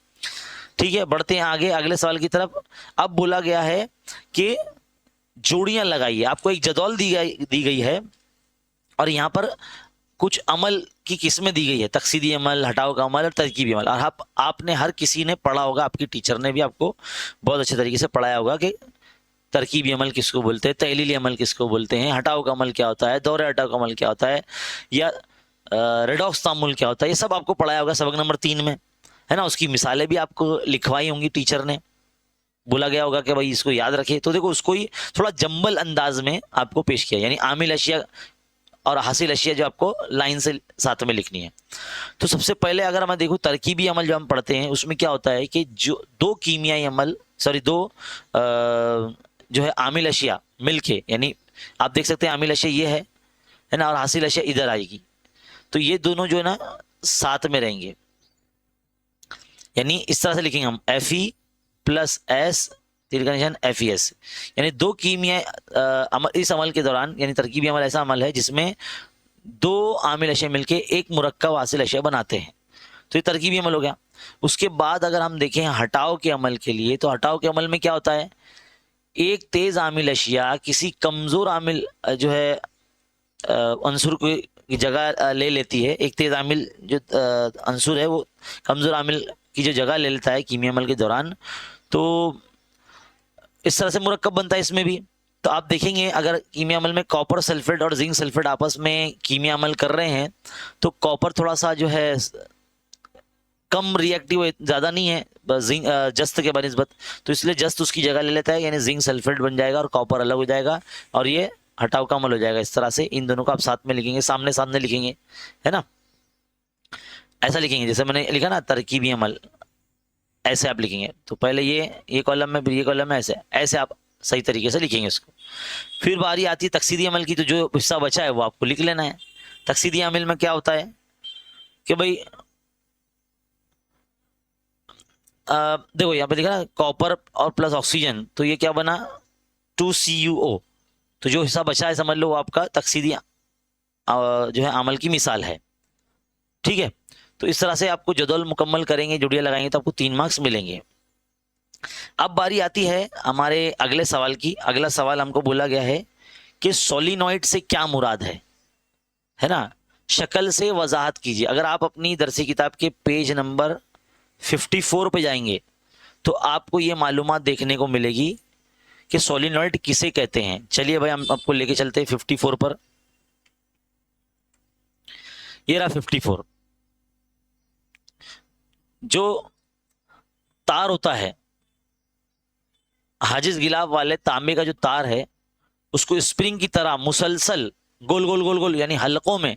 ठीक है, बढ़ते हैं आगे अगले सवाल की तरफ। अब बोला गया है कि जोड़ियां लगाइए। आपको एक जदौल दी गई है और यहाँ पर कुछ अमल की किस्में दी गई है, तकसीदी अमल, हटाव का अमल और तरकीबी अमल। और आपने हर किसी ने पढ़ा होगा, आपकी टीचर ने भी आपको बहुत अच्छे तरीके से पढ़ाया होगा कि तरकीबी अमल किसको बोलते हैं, तहलीली अमल किसको बोलते हैं, हटाव का अमल क्या होता है, दौरे हटाव का अमल क्या होता है, या रेडॉक्स तामुल क्या होता है। ये सब आपको पढ़ाया होगा सबक नंबर 3 में, है ना। उसकी मिसालें भी आपको लिखवाई होंगी टीचर ने, बोला गया होगा कि भाई इसको याद रखिए। तो देखो उसको ही थोड़ा जंबल अंदाज में आपको पेश किया, यानी आमिल अशिया और हासिल अशिया जो आपको लाइन से साथ में लिखनी है। तो सबसे पहले अगर मैं देखूं तरकीबी अमल जो हम पढ़ते हैं उसमें क्या होता है कि जो 2 कीमियाई अमल दो जो है आमिल अशिया मिलके, यानी आप देख सकते हैं आमिल अशिया ये है ना, और हासिल अशिया इधर आएगी, तो ये दोनों जो है ना साथ में रहेंगे। यानी इस तरह से लिखेंगे हम Fe प्लस S FeS, यानी 2 कीमिया अमल, इस अमल के दौरान, यानी तरकीबी अमल ऐसा अमल है जिसमें 2 आमिल अशिया मिलके एक मुरक्कब हासिल अशिया बनाते हैं। तो ये तरकीबी अमल हो गया। उसके बाद अगर हम देखें हटाव के अमल के लिए, तो हटाव के अमल में क्या होता है, एक तेज आमिल अशिया किसी कमजोर आमिल जो है अंसुर की जगह ले लेती है। एक तेज आमिल जो अंसुर है वो कमजोर आमिल की जो जगह ले लेता है कीमिया अमल के दौरान, तो इस तरह से मुरक्कब बनता है इसमें भी। तो आप देखेंगे अगर कीमिया अमल में कॉपर सल्फेट और जिंक सल्फेट आपस में कीमिया अमल कर रहे हैं, तो कॉपर थोड़ा सा जो है कम रिएक्टिव, ज़्यादा नहीं है जिंक जस्त के बनिस्बत, तो इसलिए जस्त उसकी जगह ले लेता है, यानी जिंक सल्फेट बन जाएगा और कॉपर अलग हो जाएगा और ये हटाव का अमल हो जाएगा। इस तरह से इन दोनों को आप साथ में लिखेंगे, सामने सामने लिखेंगे, है ना। ऐसा लिखेंगे जैसे मैंने लिखा ना तरकीबी अमल, ऐसे आप लिखेंगे। तो पहले ये कॉलम में, फिर ये कॉलम में, ऐसे आप सही तरीके से लिखेंगे इसको। फिर बारी आती है तकसीदी अमल की, तो जो हिस्सा बचा है वो आपको लिख लेना है। तकसीदी अमल में क्या होता है कि भाई देखो यहाँ पे लिखा ना कॉपर और प्लस ऑक्सीजन, तो ये क्या बना 2CuO। तो जो हिस्सा बचा है समझ लो वो आपका तकसीदी जो है अमल की मिसाल है। ठीक है, तो इस तरह से आपको जदौल मुकम्मल करेंगे, जुड़िया लगाएंगे तो आपको 3 मार्क्स मिलेंगे। अब बारी आती है हमारे अगले सवाल की। अगला सवाल हमको बोला गया है कि सोलिनॉइड से क्या मुराद है ना, शक्ल से वजाहत कीजिए। अगर आप अपनी दरसी किताब के पेज नंबर 54 पे जाएंगे तो आपको ये मालूमात देखने को मिलेगी कि सोलिनॉइड किसे कहते हैं। चलिए भाई हम आपको लेके चलते हैं 54 पर। ये रहा 54। जो तार होता है, हाजिज गिलाफ वाले तांबे का जो तार है, उसको स्प्रिंग की तरह मुसलसल गोल गोल गोल गोल यानी हलकों में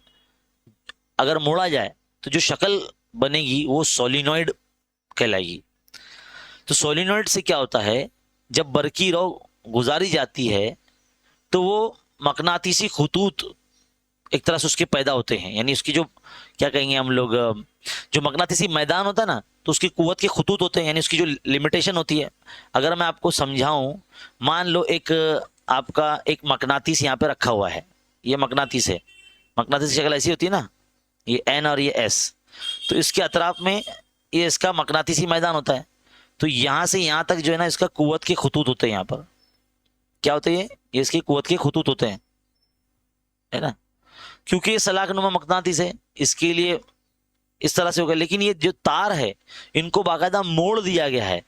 अगर मोड़ा जाए तो जो शक्ल बनेगी वो सोलिनॉइड कहलाएगी। तो सोलिनॉइड से क्या होता है, जब बरकी रौ गुजारी जाती है तो वो मकनातीसी खतूत एक तरह से उसके पैदा होते हैं, यानी उसकी जो क्या कहेंगे हम लोग, जो मकनातीसी मैदान होता है ना, तो उसकी कुव्वत के खतूत होते हैं, यानी उसकी जो लिमिटेशन होती है। अगर मैं आपको समझाऊं, मान लो एक आपका एक मकनातीस यहाँ पे रखा हुआ है, ये मकनातीस है, मकनातीस की शक्ल ऐसी होती है ना, ये एन और ये एस, तो इसके अतराफ में ये इसका मकनातीसी मैदान होता है। तो यहाँ से यहाँ तक जो है ना, इसका कुव्वत के खतूत होते हैं। यहाँ पर क्या होते हैं, ये इसकी कुव्वत के खतूत होते हैं, है ना, क्योंकि ये सलाखनुमा मकनातीस है, इसके लिए इस तरह से होगा। लेकिन ये जो तार है, इनको बाकायदा मोड़ दिया गया है।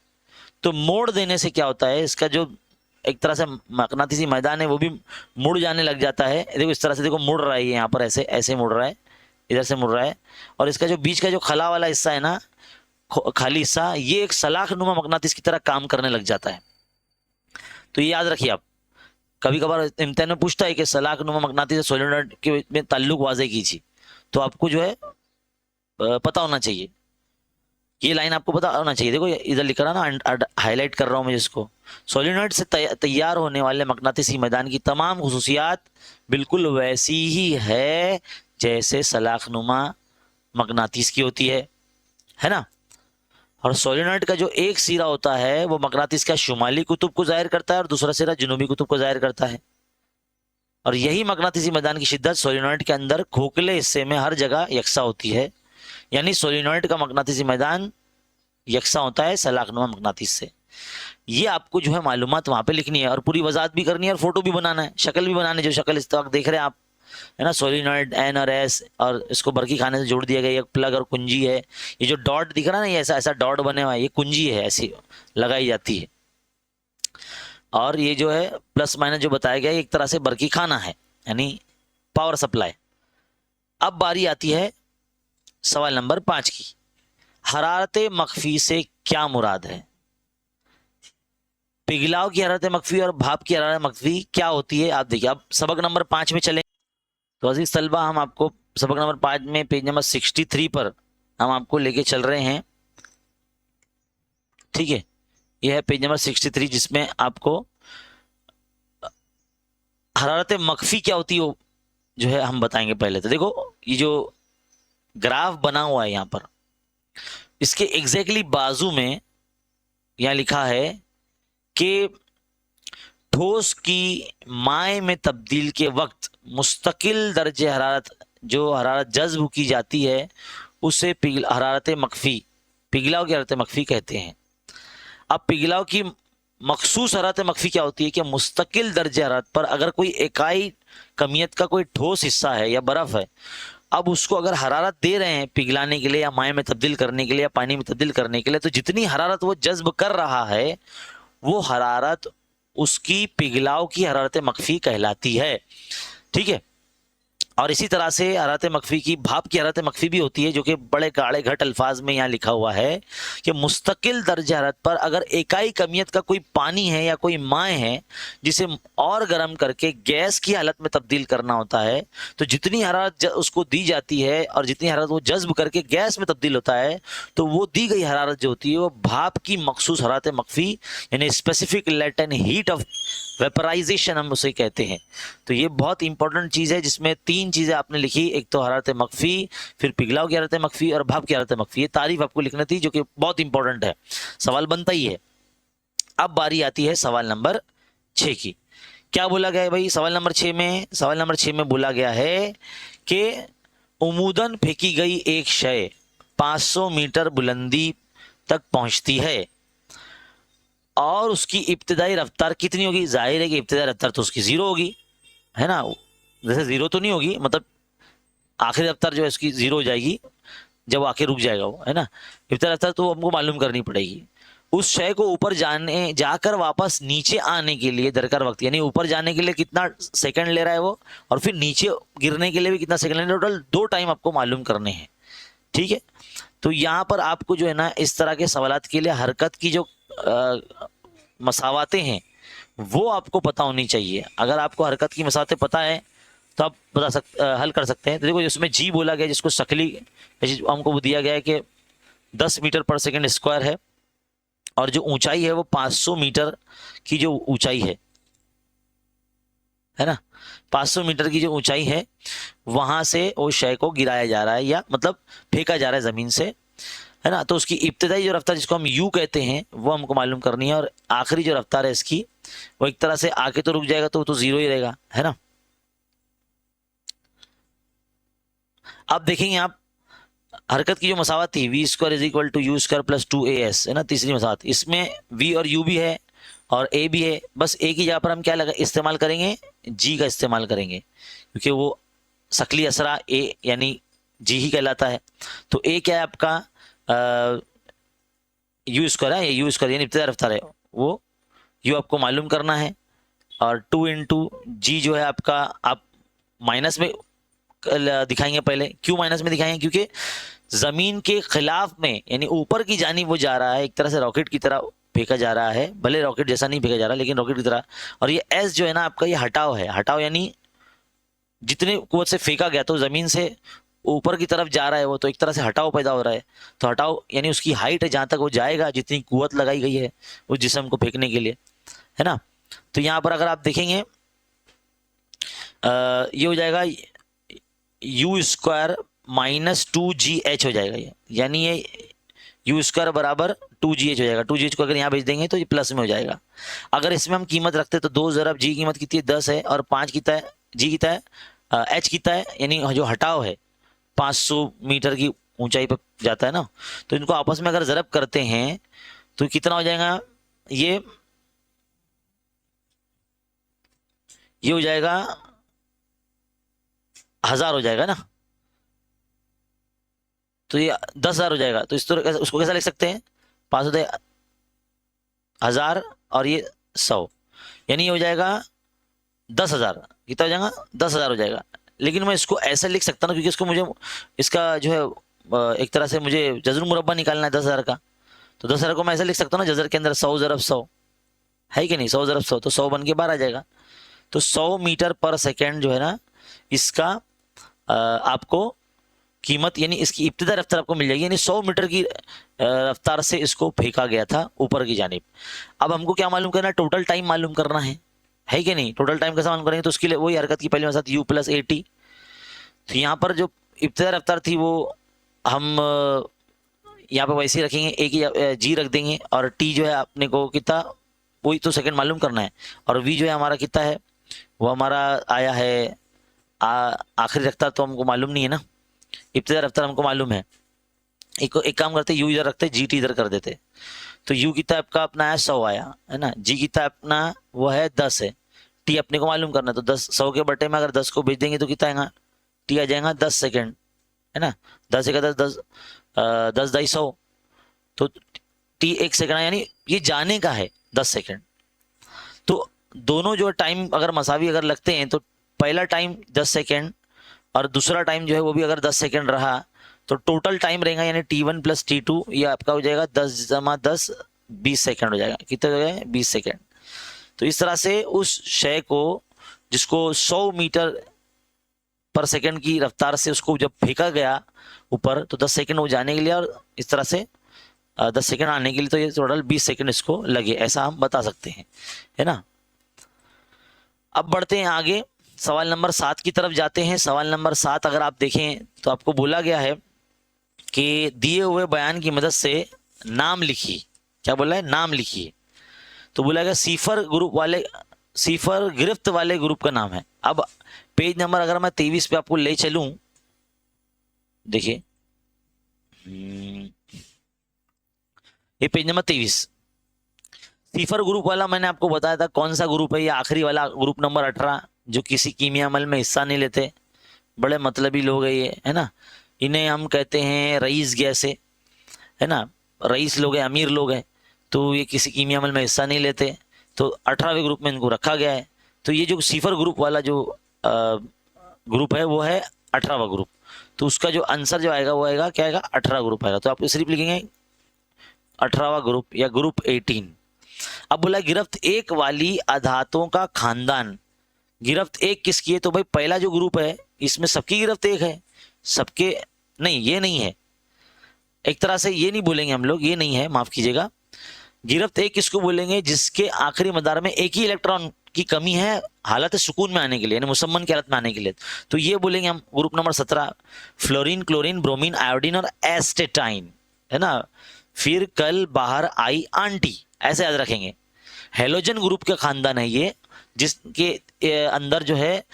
तो मोड़ देने से क्या होता है, इसका जो एक तरह से मकनातीसी मैदान है वो भी मुड़ जाने लग जाता है। देखो इस तरह से, देखो मुड़ रहा है, यहाँ पर ऐसे ऐसे मुड़ रहा है, इधर से मुड़ रहा है, और इसका जो बीच का जो खला वाला हिस्सा है ना, खाली हिस्सा, ये एक सलाखनुमा मकनातीस की तरह काम करने लग जाता है। तो ये याद रखिए आप, कभी कभार इम्तिहान में पूछता है कि सलाखनुमा मकनातीस सोलेनॉइड के में ताल्लुक वाज़ेह कीजिए, तो आपको जो है पता होना चाहिए, ये लाइन आपको पता होना चाहिए। देखो इधर लिख रहा ना, हाईलाइट कर रहा हूं मैं जिसको, सोलिनॉइड से तैयार होने वाले मकनातीसी मैदान की तमाम खुसूसियात बिल्कुल वैसी ही है जैसे सलाखनुमा मकनातीस की होती है ना। और सोलिनॉइड का जो एक सिरा होता है वो मकनातीस का शुमाली कुतुब को जाहिर करता है और दूसरा सिरा जनूबी कुतुब को जाहिर करता है। और यही मकनातीसी मैदान की शिद्दत सोलिनॉइड के अंदर खोखले हिस्से में हर जगह यकसा होती है, यानी सोलिनॉइड का मकनातीसी मैदान यकसा होता है सलाखनुमा मकनातीस से। ये आपको जो है मालूमात वहां पे लिखनी है और पूरी वजाहत भी करनी है और फोटो भी बनाना है, शक्ल भी बनानी है, जो शक्ल इस वक्त देख रहे हैं आप, है ना, सोलिनॉइड एन और एस, और इसको बरकी खाने से जोड़ दिया गया, एक प्लग और कुंजी है। ये जो डॉट दिख रहा है ना, ये ऐसा ऐसा डॉट बने हुआ है, ये कुंजी है, ऐसी लगाई जाती है। और ये जो है प्लस माइनस जो बताया गया, एक तरह से बरकी खाना है, यानी पावर सप्लाई। अब बारी आती है सवाल नंबर 5 की, हरारत मख्फी से क्या मुराद है। पिघलाव की हरारत मख्फी और भाप की हरारत मख्फी क्या होती है, आप देखिए। अब सबक नंबर 5 में चलें तो अजीज तलबा, हम आपको सबक नंबर 5 में पेज नंबर 63 पर हम आपको लेके चल रहे हैं, ठीक है। यह है पेज नंबर 63 जिसमें आपको हरारत मख्फी क्या होती है जो है हम बताएंगे। पहले तो देखो ये जो ग्राफ बना हुआ है यहाँ पर, इसके एग्जैक्टली बाजू में यहाँ लिखा है कि ठोस की माए में तब्दील के वक्त मुस्तकिल दर्जे हरारत, जो हरारत जज्ब की जाती है उसे हरारत मख्फी, पिघलाव की हरारत मख्फी कहते हैं। अब पिघलाव की मखसूस हरारत मख्फी क्या होती है कि मुस्तकिल दर्जे हरारत पर अगर कोई इकाई कमियत का कोई ठोस हिस्सा है या बर्फ है, अब उसको अगर हरारत दे रहे हैं पिघलाने के लिए या माए में तब्दील करने के लिए या पानी में तब्दील करने के लिए, तो जितनी हरारत वो जज्ब कर रहा है वो हरारत उसकी पिघलाव की हरारत मख्फी कहलाती है, ठीक है। और इसी तरह से हरारत मख्फी की भाप की हरारत मख्फी भी होती है, जो कि बड़े गाढ़े घट अल्फाज में यहाँ लिखा हुआ है कि मुस्तकिल दर्जा हरारत पर अगर इकाई कमियत का कोई पानी है या कोई माए है जिसे और गर्म करके गैस की हालत में तब्दील करना होता है, तो जितनी हरारत उसको दी जाती है और जितनी हरारत वो जज्ब करके गैस में तब्दील होता है, तो वो दी गई हरारत जो होती है वो भाप की मखसूस हरारत मख्फी, यानी specific latent heat of vaporisation हम उसे कहते हैं। तो ये बहुत इंपॉर्टेंट चीज़ है जिसमें 3 चीज़ें आपने लिखी, एक तो हरारत मख्फी, फिर पिघलाव की हरारत मख्फी और भाप की हरारत मख्फी। ये तारीफ आपको लिखनी थी जो कि बहुत इंपॉर्टेंट है, सवाल बनता ही है। अब बारी आती है सवाल नंबर 6 की। क्या बोला गया है भाई सवाल नंबर 6 में? सवाल नंबर 6 में बोला गया है कि उमूदन फेंकी गई एक शय 500 मीटर बुलंदी तक पहुंचती है और उसकी इब्तिदाई रफ्तार कितनी होगी। जाहिर है कि इब्तिदाई रफ्तार तो उसकी 0 होगी, है ना। जैसे 0 तो नहीं होगी, मतलब आखिरी रफ्तार जो है उसकी 0 हो जाएगी जब आके रुक जाएगा वो, है ना। इब्तिदाई रफ्तार तो हमको मालूम करनी पड़ेगी। उस शय को ऊपर जाकर वापस नीचे आने के लिए दरकार वक्त, यानी ऊपर जाने के लिए कितना सेकंड ले रहा है वो, और फिर नीचे गिरने के लिए भी कितना सेकंड ले रहा है। टोटल 2 टाइम आपको मालूम करने हैं, ठीक है। तो यहाँ पर आपको जो है ना इस तरह के सवालात के लिए हरकत की जो मसावातें हैं वो आपको पता होनी चाहिए। अगर आपको हरकत की मसावातें पता है तो आप हल कर सकते हैं। तो देखो इसमें जी बोला गया जिसको शक्ली हमको दिया गया है कि 10 मीटर पर सेकंड स्क्वायर है और जो ऊंचाई है वो 500 मीटर की जो ऊंचाई है ना, 500 मीटर की जो ऊंचाई है वहां से वो शय को गिराया जा रहा है, या मतलब फेंका जा रहा है जमीन से, है ना। तो उसकी इब्तदाई जो रफ्तार जिसको हम यू कहते हैं वो हमको मालूम करनी है, और आखिरी जो रफ्तार है इसकी वो एक तरह से आके तो रुक जाएगा, तो वो तो जीरो ही रहेगा, है ना। अब देखेंगे आप हरकत की जो मसावत थी v square is equal to u square plus 2as, है ना, तीसरी मसावत, इसमें v और u भी है और a भी है, बस a की जगह पर हम क्या लगा इस्तेमाल करेंगे, g का इस्तेमाल करेंगे, क्योंकि वो शकली असरा a यानी g ही कहलाता है। तो a क्या है आपका यू स्क्वायर है, यू स्क्वायर यानी इब्तिदाई रफ्तार है, वो u आपको मालूम करना है, और 2 इंटू जी जो है आपका, आप माइनस में दिखाएंगे, पहले क्यों माइनस में दिखाएंगे, क्योंकि जमीन के खिलाफ में यानी ऊपर की जानिब वो जा रहा है, एक तरह से रॉकेट की तरह फेंका जा रहा है, भले रॉकेट जैसा नहीं फेंका जा रहा लेकिन रॉकेट की तरह। और ये एस जो है ना आपका, ये हटाव है, हटाव यानी जितने कुवत से फेंका गया तो जमीन से ऊपर की तरफ जा रहा है वो, तो एक तरह से हटाव पैदा हो रहा है। तो हटाव यानी उसकी हाइट है जहां तक वो जाएगा, जितनी कुवत लगाई गई है उस जिस्म को फेंकने के लिए, है ना। तो यहाँ पर अगर आप देखेंगे ये हो जाएगा यू स्क्वायर माइनस 2gh हो जाएगा ये, यानी ये यू स्क्वायर बराबर 2gh हो जाएगा। 2gh को अगर यहाँ भेज देंगे तो ये प्लस में हो जाएगा। अगर इसमें हम कीमत रखते तो 2 ज़रब जी कीमत कितनी है 10 है, और 5 कितना है जी कितना है एच कितना है, यानी जो हटाव है 500 मीटर की ऊंचाई पर जाता है ना। तो इनको आपस में अगर ज़रब करते हैं तो कितना हो जाएगा, ये हो जाएगा 1000 हो जाएगा ना, तो ये 10,000 हो जाएगा। तो इस तरह उसको कैसा लिख सकते हैं, 500 1000 और ये 100, यानी ये हो जाएगा 10,000, कितना हो जाएगा 10,000 हो जाएगा। लेकिन मैं इसको ऐसा लिख सकता हूँ क्योंकि इसको मुझे इसका जो है एक तरह से मुझे जज़र मुरब्बा निकालना है 10,000 का, तो 10,000 को मैं ऐसा लिख सकता हूँ ना, जज़र के अंदर 100 ज़रब 100 है कि नहीं, 100 ज़रब 100 तो 100 बन के बाहर आ जाएगा। तो 100 मीटर पर सेकेंड जो है ना इसका आपको कीमत यानी इसकी इब्तिदाई रफ्तार आपको मिल जाएगी, यानी 100 मीटर की रफ्तार से इसको फेंका गया था ऊपर की जानिब। अब हमको क्या मालूम करना है, टोटल टाइम मालूम करना है कि नहीं। टोटल टाइम कैसे मालूम करेंगे, तो उसके लिए वही हरकत की पहले साथ u प्लस at। तो यहाँ पर जो इब्तिदाई रफ्तार थी वो हम यहाँ पर वैसे ही रखेंगे, a की g रख देंगे, और t जो है अपने को कितना वही तो सेकंड मालूम करना है, और v जो है हमारा कितना है वो हमारा आया है आखिरी रफ्तार तो हमको मालूम नहीं है ना, इब्तिदाई रफ्तार हमको मालूम है। एक काम करते u इधर रखते gt इधर कर देते, तो u कितना आपका अपना है 100 आया है ना, g कितना अपना वो है 10 है, t अपने को मालूम करना है, तो 10 100 के बटे में अगर 10 को भेज देंगे तो कितना आएगा, t आ जाएगा 10 सेकेंड, है ना। 10 एक 10 10 10 दाई 100, तो t 1 सेकेंड यानी ये जाने का है 10 सेकेंड। तो दोनों जो टाइम अगर मसावी अगर लगते हैं तो पहला टाइम 10 सेकेंड और दूसरा टाइम जो है वो भी अगर 10 सेकेंड रहा तो टोटल टाइम रहेगा यानी t1 प्लस t2 ये आपका हो जाएगा 10 जमा 10 20 सेकेंड हो जाएगा। कितना हो जाएगा 20 सेकेंड। तो इस तरह से उस शय को जिसको 100 मीटर पर सेकेंड की रफ्तार से उसको जब फेंका गया ऊपर तो 10 सेकेंड वो जाने के लिए और इस तरह से 10 सेकेंड आने के लिए, तो ये टोटल 20 सेकेंड इसको लगे, ऐसा हम बता सकते हैं, है ना। अब बढ़ते हैं आगे, सवाल नंबर 7 की तरफ जाते हैं। सवाल नंबर 7 अगर आप देखें तो आपको बोला गया है कि दिए हुए बयान की मदद से नाम लिखिए। क्या बोला है, नाम लिखिए। तो बोला गया सिफर ग्रुप वाले, सिफर गिरफ्त वाले ग्रुप का नाम है। अब पेज नंबर अगर मैं 23 पे आपको ले चलूं, देखिए ये पेज नंबर 23 सिफर ग्रुप वाला मैंने आपको बताया था कौन सा ग्रुप है, ये आखिरी वाला ग्रुप नंबर 18 जो किसी कीमिया अमल में हिस्सा नहीं लेते, बड़े मतलबी लोग है ये, है ना। इन्हें हम कहते हैं रईस गैसे, है ना, रईस लोग हैं, अमीर लोग हैं, तो ये किसी कीमिया अमल में हिस्सा नहीं लेते, तो 18वें ग्रुप में इनको रखा गया है। तो ये जो सिफर ग्रुप वाला जो ग्रुप है वो है 18वां ग्रुप, तो उसका जो आंसर जो आएगा वो आएगा क्या आएगा 18 ग्रुप आएगा। तो आप सिर्फ लिखेंगे 18वां ग्रुप या ग्रुप 18। अब बोला गिरफ्त एक वाली अधातों का खानदान, गिरफ्त एक किसकी है, तो भाई पहला जो ग्रुप है इसमें सबकी गिरफ्त एक है, सबके नहीं, ये नहीं है, एक तरह से ये नहीं बोलेंगे हम लोग, ये नहीं है, माफ कीजिएगा। गिरफ्त एक किसको बोलेंगे, जिसके आखिरी मदार में एक ही इलेक्ट्रॉन की कमी है हालत सुकून में आने के लिए, यानी मुसम्मन की हालत में आने के लिए। तो ये बोलेंगे हम group number 17, fluorine, chlorine, bromine, iodine और एस्टेटाइन, है ना। फिर कल बाहर आई आंटी, ऐसे याद रखेंगे। हेलोजन ग्रुप का खानदान है ये, जिसके अंदर जो है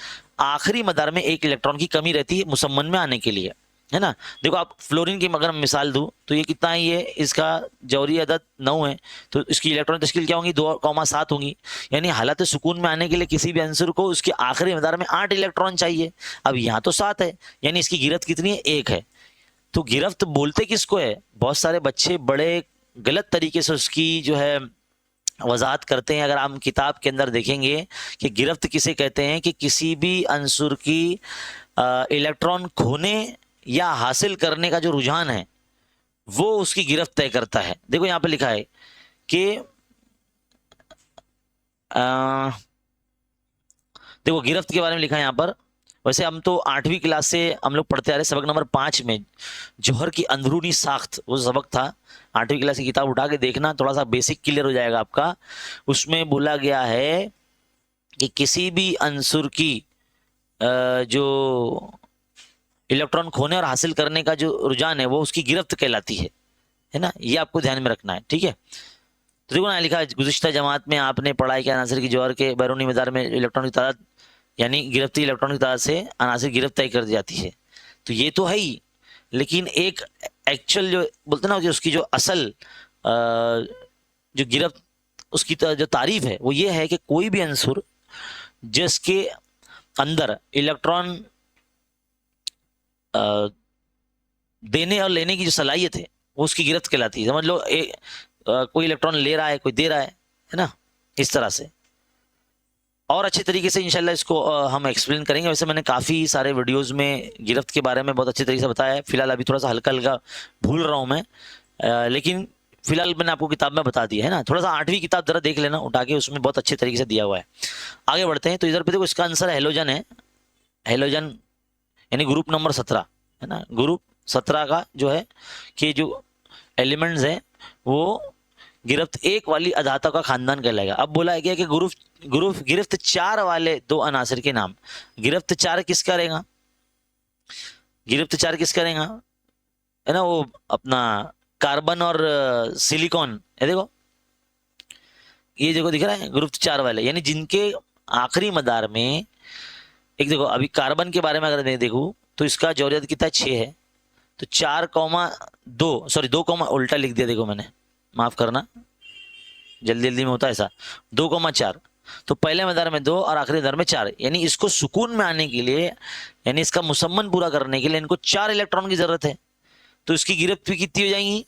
आखिरी मदार में एक इलेक्ट्रॉन की कमी रहती है मुसम्मन में आने के लिए, है ना। देखो आप फ्लोरीन की अगर मिसाल दूं तो ये कितना है, ये इसका जौहरी अदद 9 है, तो इसकी इलेक्ट्रॉन तश्कील क्या होंगी, 2,7 होंगी। यानी हालत सुकून में आने के लिए किसी भी अंसर को उसके आखिरी मदार में 8 इलेक्ट्रॉन चाहिए। अब यहाँ तो 7 है, यानी इसकी गिरफ्त कितनी है, 1 है। तो गिरफ्त बोलते किसको है, बहुत सारे बच्चे बड़े गलत तरीके से उसकी जो है वजाहत करते हैं। अगर हम किताब के अंदर देखेंगे कि गिरफ्त किसे कहते हैं, कि किसी भी अंसुर की इलेक्ट्रॉन खोने या हासिल करने का जो रुझान है वो उसकी गिरफ्त तय करता है। देखो यहाँ पे लिखा है कि देखो गिरफ्त के बारे में लिखा है यहाँ पर। वैसे हम तो 8वीं क्लास से हम लोग पढ़ते आ रहे, सबक नंबर 5 में जौहर की अंदरूनी साख्त वो सबक था। 8वीं क्लास की किताब उठा के देखना, थोड़ा सा बेसिक क्लियर हो जाएगा आपका। उसमें बोला गया है कि किसी भी अंसुर की जो इलेक्ट्रॉन खोने और हासिल करने का जो रुझान है वो उसकी गिरफ्त कहलाती है ना। ये आपको ध्यान में रखना है, ठीक है। तो देखो ना लिखा है, गुज़िश्ता जमात में आपने पढ़ा है कि अनासिर की जौहर के बैरूनी मदार में इलेक्ट्रॉन की तादाद, यानी गिरफ्ती इलेक्ट्रॉन की तादाद से अनासिर गिरफ्त तय कर दी जाती है। तो ये तो है ही, लेकिन एक एक्चुअल जो बोलते ना कि उसकी जो असल जो गिरफ्त उसकी जो तारीफ है वो ये है कि कोई भी अंसुर जिसके अंदर इलेक्ट्रॉन देने और लेने की जो सलाहियत है वो उसकी गिरफ्त कहलाती है। समझ लो कोई इलेक्ट्रॉन ले रहा है, कोई दे रहा है ना, इस तरह से। और अच्छे तरीके से इंशाल्लाह इसको हम एक्सप्लेन करेंगे। वैसे मैंने काफ़ी सारे वीडियोस में गिरफ्त के बारे में बहुत अच्छे तरीके से बताया है। फिलहाल अभी थोड़ा सा हल्का हल्का भूल रहा हूँ मैं, लेकिन फिलहाल मैंने आपको किताब में बता दिया है ना। थोड़ा सा 8वीं किताब जरा देख लेना उठा के, उसमें बहुत अच्छे तरीके से दिया हुआ है। आगे बढ़ते हैं। तो इधर पे देखो इसका आंसर हेलोजन है। हेलोजन यानी ग्रुप नंबर 17, है ना। ग्रुप 17 का जो है कि जो एलिमेंट्स हैं वो गिरफ्त 1 वाली अधातों का खानदान कहलाएगा। अब बोला गया कि गिरफ्त 4 वाले 2 अनासिर के नाम। गिरफ्त 4 किस करेगा, गिरफ्त 4 किस करेगा, है ना, वो अपना कार्बन और सिलिकॉन है। देखो ये देखो दिख रहा है गिरफ्त 4 वाले, यानी जिनके आखिरी मदार में एक, देखो अभी कार्बन के बारे में अगर मैं देखूं तो इसका जौहरियत कितना 6 है, तो 4,2 सॉरी 2, उल्टा लिख दिया, देखो मैंने, माफ करना, जल्दी जल्दी में होता है ऐसा। 2,4, तो पहले मदार में 2 और आखिरी मदार में 4, यानी इसको सुकून में आने के लिए, यानी इसका मुसम्मन पूरा करने के लिए इनको 4 इलेक्ट्रॉन की जरूरत है। तो इसकी गिरफ्त भी कितनी हो जाएंगी,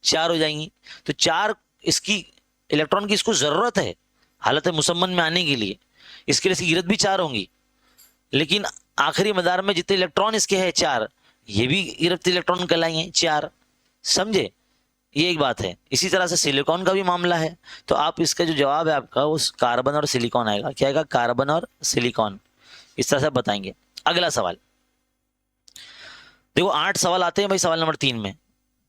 4 हो जाएंगी। तो 4 इसकी इलेक्ट्रॉन की इसको जरूरत है हालत मुसम्मन में आने के लिए, इसके लिए इसकी गिरफ्त भी 4 होंगी। लेकिन आखिरी मदार में जितने इलेक्ट्रॉन इसके हैं 4, ये भी गिरफ्त इलेक्ट्रॉन कहलाएंगे 4, समझे। ये एक बात है। इसी तरह से सिलिकॉन का भी मामला है। तो आप इसका जो जवाब है आपका वो कार्बन और सिलिकॉन आएगा। क्या आएगा, कार्बन और सिलिकॉन, इस तरह से बताएंगे। अगला सवाल देखो, 8 सवाल आते हैं भाई सवाल नंबर 3 में।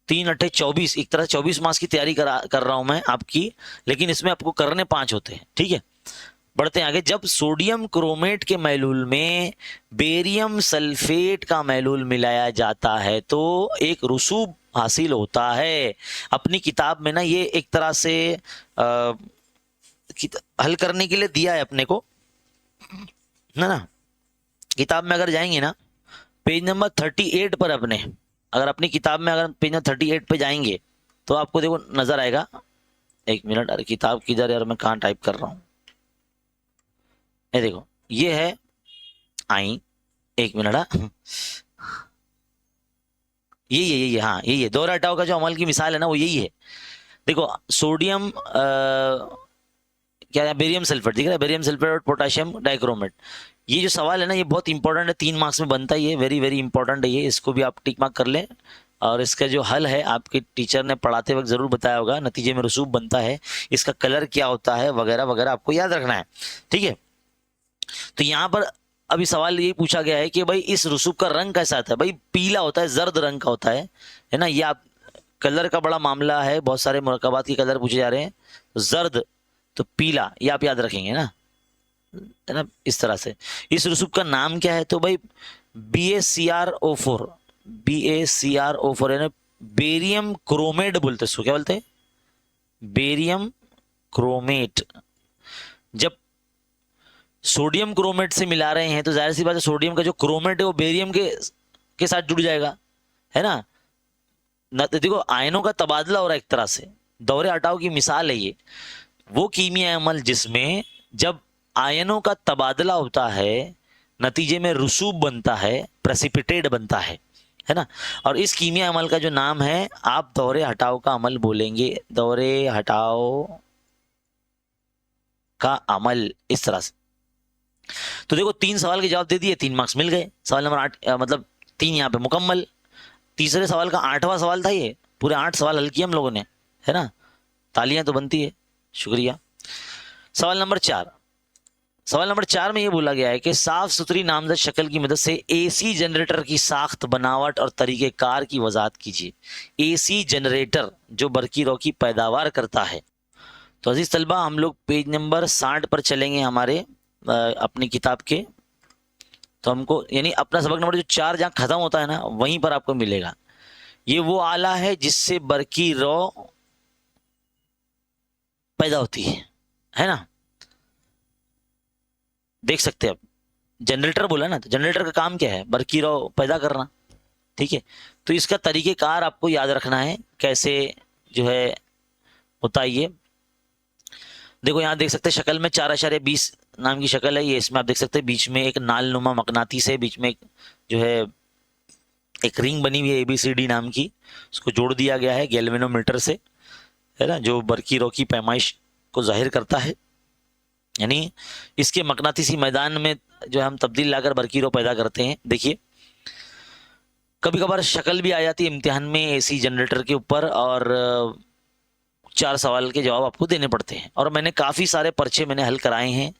3 8 24, एक तरह से 24 मार्क्स की तैयारी कर रहा हूं मैं आपकी, लेकिन इसमें आपको करने 5 होते हैं, ठीक है। बढ़ते हैं आगे। जब सोडियम क्रोमेट के महलूल में बेरियम सल्फेट का महलूल मिलाया जाता है तो एक रसूब हासिल होता है। अपनी किताब में ना ये एक तरह से हल करने के लिए दिया है अपने को, ना। किताब में अगर जाएंगे ना पेज नंबर 38 पर, अपने अगर अपनी किताब में अगर पेज नंबर 38 पे जाएंगे तो आपको देखो नजर आएगा। एक मिनट, अरे किताब किधर यार, मैं कहाँ टाइप कर रहा हूँ। ये देखो ये है आई, एक मिनट, यही है हाँ, यही है। दोहरा हटाव का जो अमल की मिसाल है ना वो यही है। देखो सोडियम क्या है, बेरियम सल्फेट दिख रहा है, बेरियम सल्फेट और पोटेशियम डाइक्रोमेट। ये जो सवाल है ना ये बहुत इंपॉर्टेंट है, 3 मार्क्स में बनता है ये, वेरी वेरी इंपॉर्टेंट है ये। इसको भी आप टिक मार्क कर लें। और इसका जो हल है आपके टीचर ने पढ़ाते वक्त जरूर बताया होगा। नतीजे में रसूब बनता है, इसका कलर क्या होता है वगैरह वगैरह आपको याद रखना है, ठीक है। तो यहाँ पर अभी सवाल ये पूछा गया है कि भाई इस रसूब का रंग कैसा आता है। भाई पीला होता है, जर्द रंग का होता है ना। ये आप कलर का बड़ा मामला है, बहुत सारे मुरक्कबात के कलर पूछे जा रहे हैं। जर्द तो पीला, ये आप याद रखेंगे ना। है ना, इस तरह से। इस रसूब का नाम क्या है? तो भाई BaCrO4, BaCrO4 है ना, बेरियम क्रोमेट बोलते हैं इसको। क्या बोलते हैं? Barium chromate. जब सोडियम क्रोमेट से मिला रहे हैं तो जाहिर सी बात है सोडियम का जो क्रोमेट है वो बेरियम के साथ जुड़ जाएगा, है ना। देखो आयनों का तबादला हो रहा है एक तरह से, दौरे हटाव की मिसाल है ये। वो कीमिया अमल जिसमें जब आयनों का तबादला होता है, नतीजे में रसूब बनता है, प्रेसिपिटेट बनता है ना। और इस कीमिया अमल का जो नाम है आप दौरे हटाव का अमल बोलेंगे, दौरे हटाव का अमल, इस तरह से। तो देखो 3 सवाल के जवाब दे दिए, 3 मार्क्स मिल गए। सवाल नंबर 8 मतलब 3 यहाँ पे मुकम्मल। तीसरे सवाल का 8वां सवाल था ये, पूरे 8 सवाल हल किए हम लोगों ने, है ना। तालियां तो बनती है, शुक्रिया। सवाल नंबर 4, सवाल नंबर 4 में ये बोला गया है कि साफ सुथरी नामजद शक्ल की मदद से एसी जनरेटर की साख्त, बनावट और तरीक़ेकार की वजाहत कीजिए। एसी जनरेटर जो बरकी रॉ की पैदावार करता है। तो अजीज तलबा हम लोग पेज नंबर 60 पर चलेंगे हमारे अपनी किताब के। तो हमको यानी अपना सबक नंबर जो 4 जहाँ खत्म होता है ना वहीं पर आपको मिलेगा। ये वो आला है जिससे बरकी रॉ पैदा होती है ना। देख सकते हैं आप, जनरेटर बोला ना, तो जनरेटर का काम क्या है? बरकी रॉ पैदा करना, ठीक है। तो इसका तरीक़ेकार आपको याद रखना है, कैसे जो है होता है ये। देखो यहाँ देख सकते हैं शक्ल में 4.20 नाम की शक्ल है ये। इसमें आप देख सकते हैं बीच में एक नाल-नुमा मकनातीस है, बीच में एक जो है एक रिंग बनी हुई है ABCD नाम की, उसको जोड़ दिया गया है गैल्वेनोमीटर से, है ना, जो बरकी रॉ की पैमाइश को जाहिर करता है। यानी इसके मकनातीसी मैदान में जो हम तब्दील लाकर बरकी रॉ पैदा करते हैं। देखिए कभी कभार शक्ल भी आ जाती है इम्तिहान में एसी जनरेटर के ऊपर, और 4 सवाल के जवाब आपको देने पड़ते हैं। और मैंने काफ़ी सारे पर्चे मैंने हल कराए हैं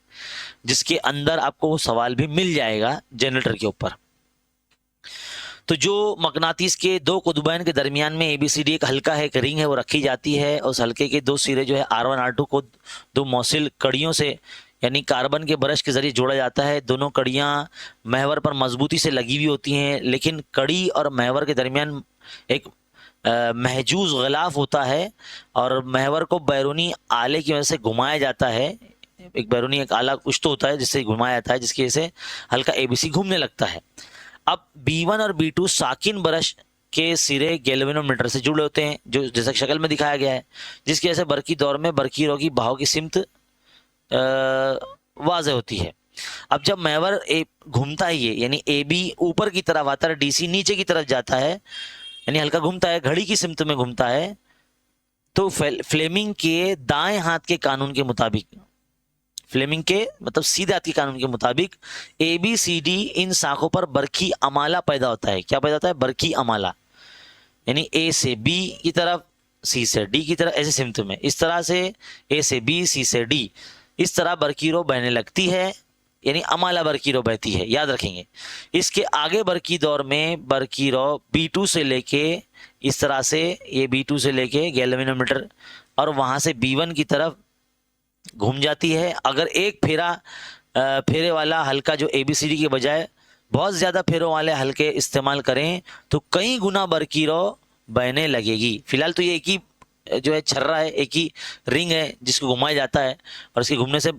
जिसके अंदर आपको वो सवाल भी मिल जाएगा जनरेटर के ऊपर। तो जो मकनातीस के 2 कुतुबैन के दरमियान में ABCD एक हल्का है, एक रिंग है, वो रखी जाती है। उस हल्के के 2 सिरे जो है R1 R2 को 2 मौसिल कड़ियों से यानी कार्बन के ब्रश के जरिए जोड़ा जाता है। दोनों कड़ियाँ महवर पर मजबूती से लगी हुई होती हैं, लेकिन कड़ी और महवर के दरमियान एक महजूज ग़िलाफ होता है और महवर को बैरूनी आले की वजह से घुमाया जाता है। एक बैरूनी एक आला कुछ तो होता है जिससे घुमाया जाता है, जिसकी वजह से हल्का ABC घूमने लगता है। अब B1 और B2 साकिन ब्रश के सिरे गैल्वेनोमीटर से जुड़े होते हैं, जो जैसा शक्ल में दिखाया गया है, जिसकी वजह से बरकी दौर में बरकी रॉ की बहाव की सिमत वाज़ेह होती है। अब जब महवर घूमता है ये, यानी AB ऊपर की तरफ आता है, DC नीचे की तरफ जाता है, यानी हल्का घूमता है, घड़ी की सिमत में घूमता है, तो फ्लेमिंग के दाएं हाथ के कानून के मुताबिक, फ्लेमिंग के मतलब सीधे हाथ के कानून के मुताबिक ABCD इन शाखों पर बरकी अमाला पैदा होता है। क्या पैदा होता है? बरकी अमाला, यानी A से B की तरफ, C से D की तरफ, ऐसे सिमत में, इस तरह से A से B, C से D, इस तरह बरकी रॉ बहने लगती है, यानी अमाला बरकी रॉ बहती है, याद रखेंगे। इसके आगे बरकी दौर में बरकी रॉ B2 से लेके इस तरह से, ये B2 से लेके गैल्वेनोमीटर और वहां से B1 की तरफ घूम जाती है। अगर एक फेरे वाला हल्का जो ABCD के बजाय बहुत ज़्यादा फेरों वाले हल्के इस्तेमाल करें तो कई गुना बरकी रॉ बहने लगेगी। फिलहाल तो ये एक ही जो है छर्रा है, एक ही रिंग है जिसको घुमाया जाता है और इसके घूमने से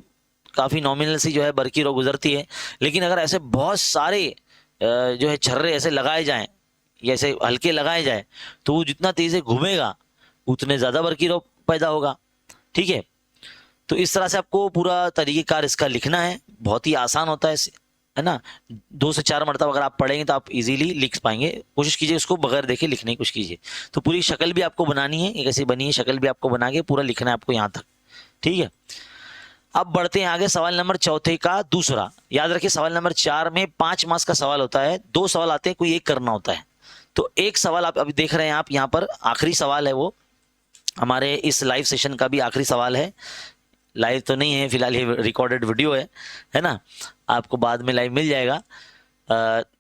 काफ़ी नॉमिनल सी जो है बरकी रॉ गुजरती है। लेकिन अगर ऐसे बहुत सारे जो है छर्रे ऐसे लगाए जाएं या ऐसे हल्के लगाए जाए तो वो जितना तेज़ी से घूमेगा उतने ज़्यादा बरकी रॉ पैदा होगा, ठीक है। तो इस तरह से आपको पूरा तरीक़ेकार इसका लिखना है, बहुत ही आसान होता है ना। 2 से 4 मरतबा अगर आप पढ़ेंगे तो आप इजीली लिख पाएंगे। कोशिश कीजिए उसको बगैर देखे लिखने की कोशिश कीजिए। तो पूरी शक्ल भी आपको बनानी है, एक ऐसी बनी है शक्ल भी आपको बना के पूरा लिखना है आपको यहाँ तक, ठीक है। अब बढ़ते हैं आगे सवाल नंबर 4 का दूसरा। याद रखिए सवाल नंबर 4 में 5 मार्क्स का सवाल होता है, 2 सवाल आते हैं, कोई एक करना होता है। तो एक सवाल आप अभी देख रहे हैं, आप यहाँ पर आखिरी सवाल है, वो हमारे इस लाइव सेशन का भी आखिरी सवाल है। लाइव तो नहीं है फिलहाल, ये रिकॉर्डेड वीडियो है ना, आपको बाद में लाइव मिल जाएगा।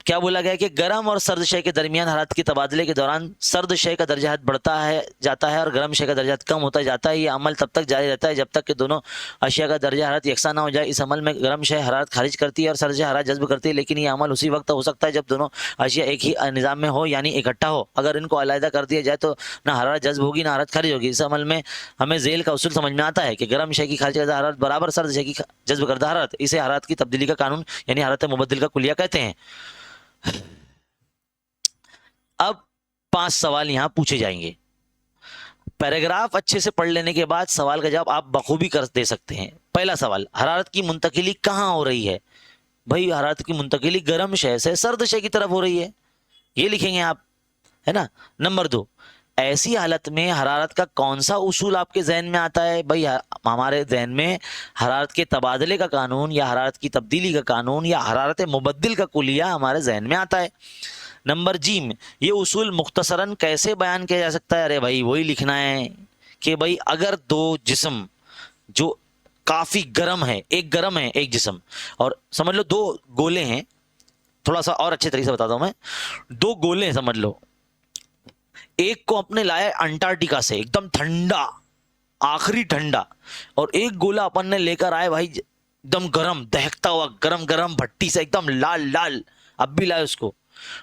क्या बोला गया कि गर्म और सर्द शय के दरमियान हरारत के तबादले के दौरान सर्द शय का दर्जा हरारत बढ़ता है जाता है और गर्म शय का दर्जा हरारत कम होता जाता है। ये अमल तब तक जारी रहता है जब तक कि दोनों अशिया का दर्जा हरारत यकसा ना हो जाए। इस अमल में गर्म शय हरारत खारिज करती है और सर्द शय हरारत जज्ब करती है, लेकिन ये अमल उसी वक्त हो सकता है जब दोनों अशिया एक ही निज़ाम में हो, यानी इकट्ठा हो। अगर इनको अलहदा कर दिया जाए तो ना हरारत जज्ब होगी ना हरारत खारिज होगी। इस अमल में हमें झेल का उसूल समझ में आता है कि गर्म शय की खारिज करदा हरारत बराबर सर्द शय की जज्ब करदा हरारत। इसे हरारत की तब्दीली का कानून यानी हरारत मुबद्दिल का कुलिया कहते हैं। अब 5 सवाल यहां पूछे जाएंगे। पैराग्राफ अच्छे से पढ़ लेने के बाद सवाल का जवाब आप बखूबी कर दे सकते हैं। पहला सवाल, हरारत की मुंतकिली कहां हो रही है? भाई हरारत की मुंतकिली गर्म शय से सर्द शय की तरफ हो रही है, ये लिखेंगे आप, है ना। नंबर 2, ऐसी हालत में हरारत का कौन सा उसूल आपके जहन में आता है? भाई हमारे जहन में हरारत के तबादले का कानून या हरारत की तब्दीली का कानून या हरारत मुबद्दिल का कुलिया हमारे जहन में आता है। नंबर जीम, ये उसूल मुख्तसरन कैसे बयान किया जा सकता है? अरे भाई वही लिखना है कि भाई अगर दो जिस्म जो काफ़ी गर्म है, एक गर्म है एक जिस्म, और समझ लो 2 गोले हैं, थोड़ा सा और अच्छे तरीके से बताता हूं मैं, 2 गोले हैं समझ लो। एक को अपने लाया अंटार्कटिका से एकदम ठंडा, आखिरी ठंडा, और एक गोला अपन ने लेकर आए भाई एकदम गरम, दहकता हुआ गरम गरम भट्टी से एकदम लाल लाल, अब भी लाए उसको,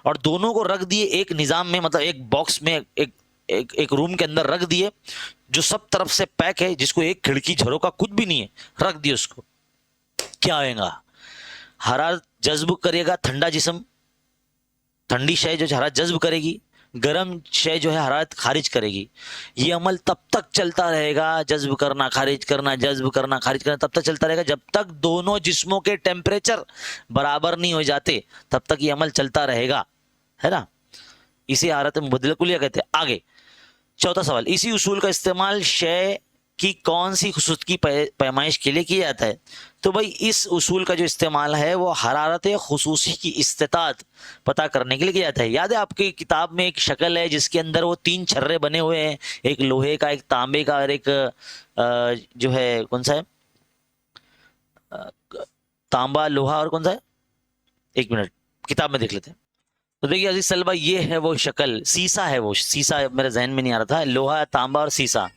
और दोनों को रख दिए एक निज़ाम में, मतलब एक बॉक्स में, एक रूम के अंदर रख दिए जो सब तरफ से पैक है, जिसको एक खिड़की झरोका कुछ भी नहीं है, रख दिए उसको। क्या होगा? हरारत जज्ब करेगा ठंडा जिस्म, ठंडी शय जो हरारत जज्ब करेगी, गर्म शय जो है हरारत खारिज करेगी। ये अमल तब तक चलता रहेगा, जज्ब करना खारिज करना, जज्ब करना खारिज करना, तब तक चलता रहेगा जब तक दोनों जिस्मों के टेम्परेचर बराबर नहीं हो जाते, तब तक ये अमल चलता रहेगा, है ना। इसे हरारत मुबद्दिल कुलिया कहते हैं। आगे चौथा सवाल, इसी उसूल का इस्तेमाल शय की कौन सी खुसूस की पैमाइश के लिए किया जाता है? तो भाई इस उसूल का जो इस्तेमाल है वो हरारत खुसूसी की इस्तिताअत पता करने के लिए किया जाता है। याद है आपकी किताब में एक शक्ल है जिसके अंदर वो 3 छर्रे बने हुए हैं, एक लोहे का, एक तांबे का और एक जो है कौन सा है, तांबा, लोहा और कौन सा है, 1 मिनट किताब में देख लेते हैं। तो देखिए अजीज सलबा, ये है वो शक्ल, शीशा है, वो शीशा मेरे जहन में नहीं आ रहा था, लोहा, तांबा और शीशा।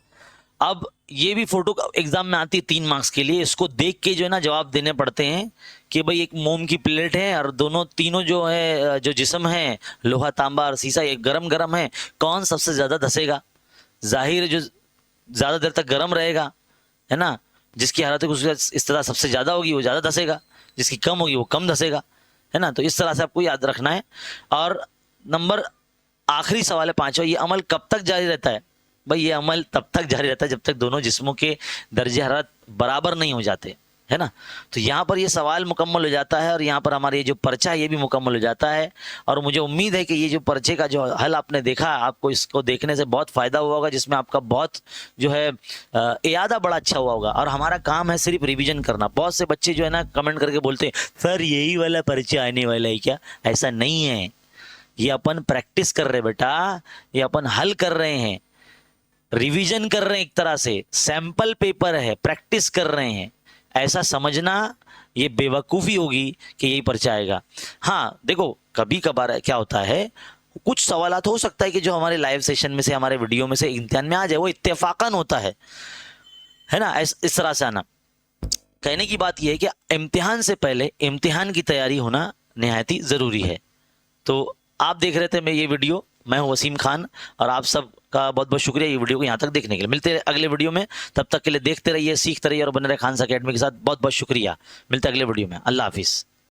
अब ये भी फोटो एग्जाम में आती है 3 मार्क्स के लिए, इसको देख के जो है ना जवाब देने पड़ते हैं कि भाई एक मोम की प्लेट है और तीनों जो है जो जिस्म है, लोहा, तांबा और शीशा, ये गरम गरम है, कौन सबसे ज्यादा धसेगा? जाहिर जो ज्यादा देर तक गर्म रहेगा, है ना, जिसकी हालत इस तरह सबसे ज्यादा होगी वो ज्यादा धसेगा, जिसकी कम होगी वो कम धसेगा, है ना। तो इस तरह से आपको याद रखना है। और नंबर आखिरी सवाल है 5वां, ये अमल कब तक जारी रहता है? भाई ये अमल तब तक जारी रहता है जब तक दोनों जिस्मों के दर्जे हरारत बराबर नहीं हो जाते, है ना। तो यहाँ पर ये सवाल मुकम्मल हो जाता है और यहाँ पर हमारा ये जो पर्चा है ये भी मुकम्मल हो जाता है। और मुझे उम्मीद है कि ये जो पर्चे का जो हल आपने देखा, आपको इसको देखने से बहुत फ़ायदा हुआ होगा, जिसमें आपका बहुत जो है इयादा बड़ा अच्छा हुआ होगा। और हमारा काम है सिर्फ रिवीजन करना। बहुत से बच्चे जो है ना कमेंट करके बोलते हैं सर यही वाला पर्चा आने वाला है क्या? ऐसा नहीं है, ये अपन प्रैक्टिस कर रहे बेटा, ये अपन हल कर रहे हैं, रिवीजन कर रहे हैं, एक तरह से सैंपल पेपर है, प्रैक्टिस कर रहे हैं। ऐसा समझना ये बेवकूफ़ी होगी कि यही पर्चा आएगा। हाँ देखो, कभी कभार क्या होता है, कुछ सवालात हो सकता है कि जो हमारे लाइव सेशन में से, हमारे वीडियो में से इम्तिहान में आ जाए, वो इत्तेफाकन होता है ना, इस तरह से आना। कहने की बात यह है कि इम्तिहान से पहले इम्तिहान की तैयारी होना निहायत ही ज़रूरी है। तो आप देख रहे थे मैं ये वीडियो, मैं हूं वसीम खान, और आप सब का बहुत बहुत शुक्रिया ये वीडियो को यहाँ तक देखने के लिए। मिलते हैं अगले वीडियो में, तब तक के लिए देखते रहिए, सीखते रहिए और बने रहे खान सा अकेडमी के साथ। बहुत बहुत शुक्रिया, मिलते हैं अगले वीडियो में। अल्लाह हाफिज़।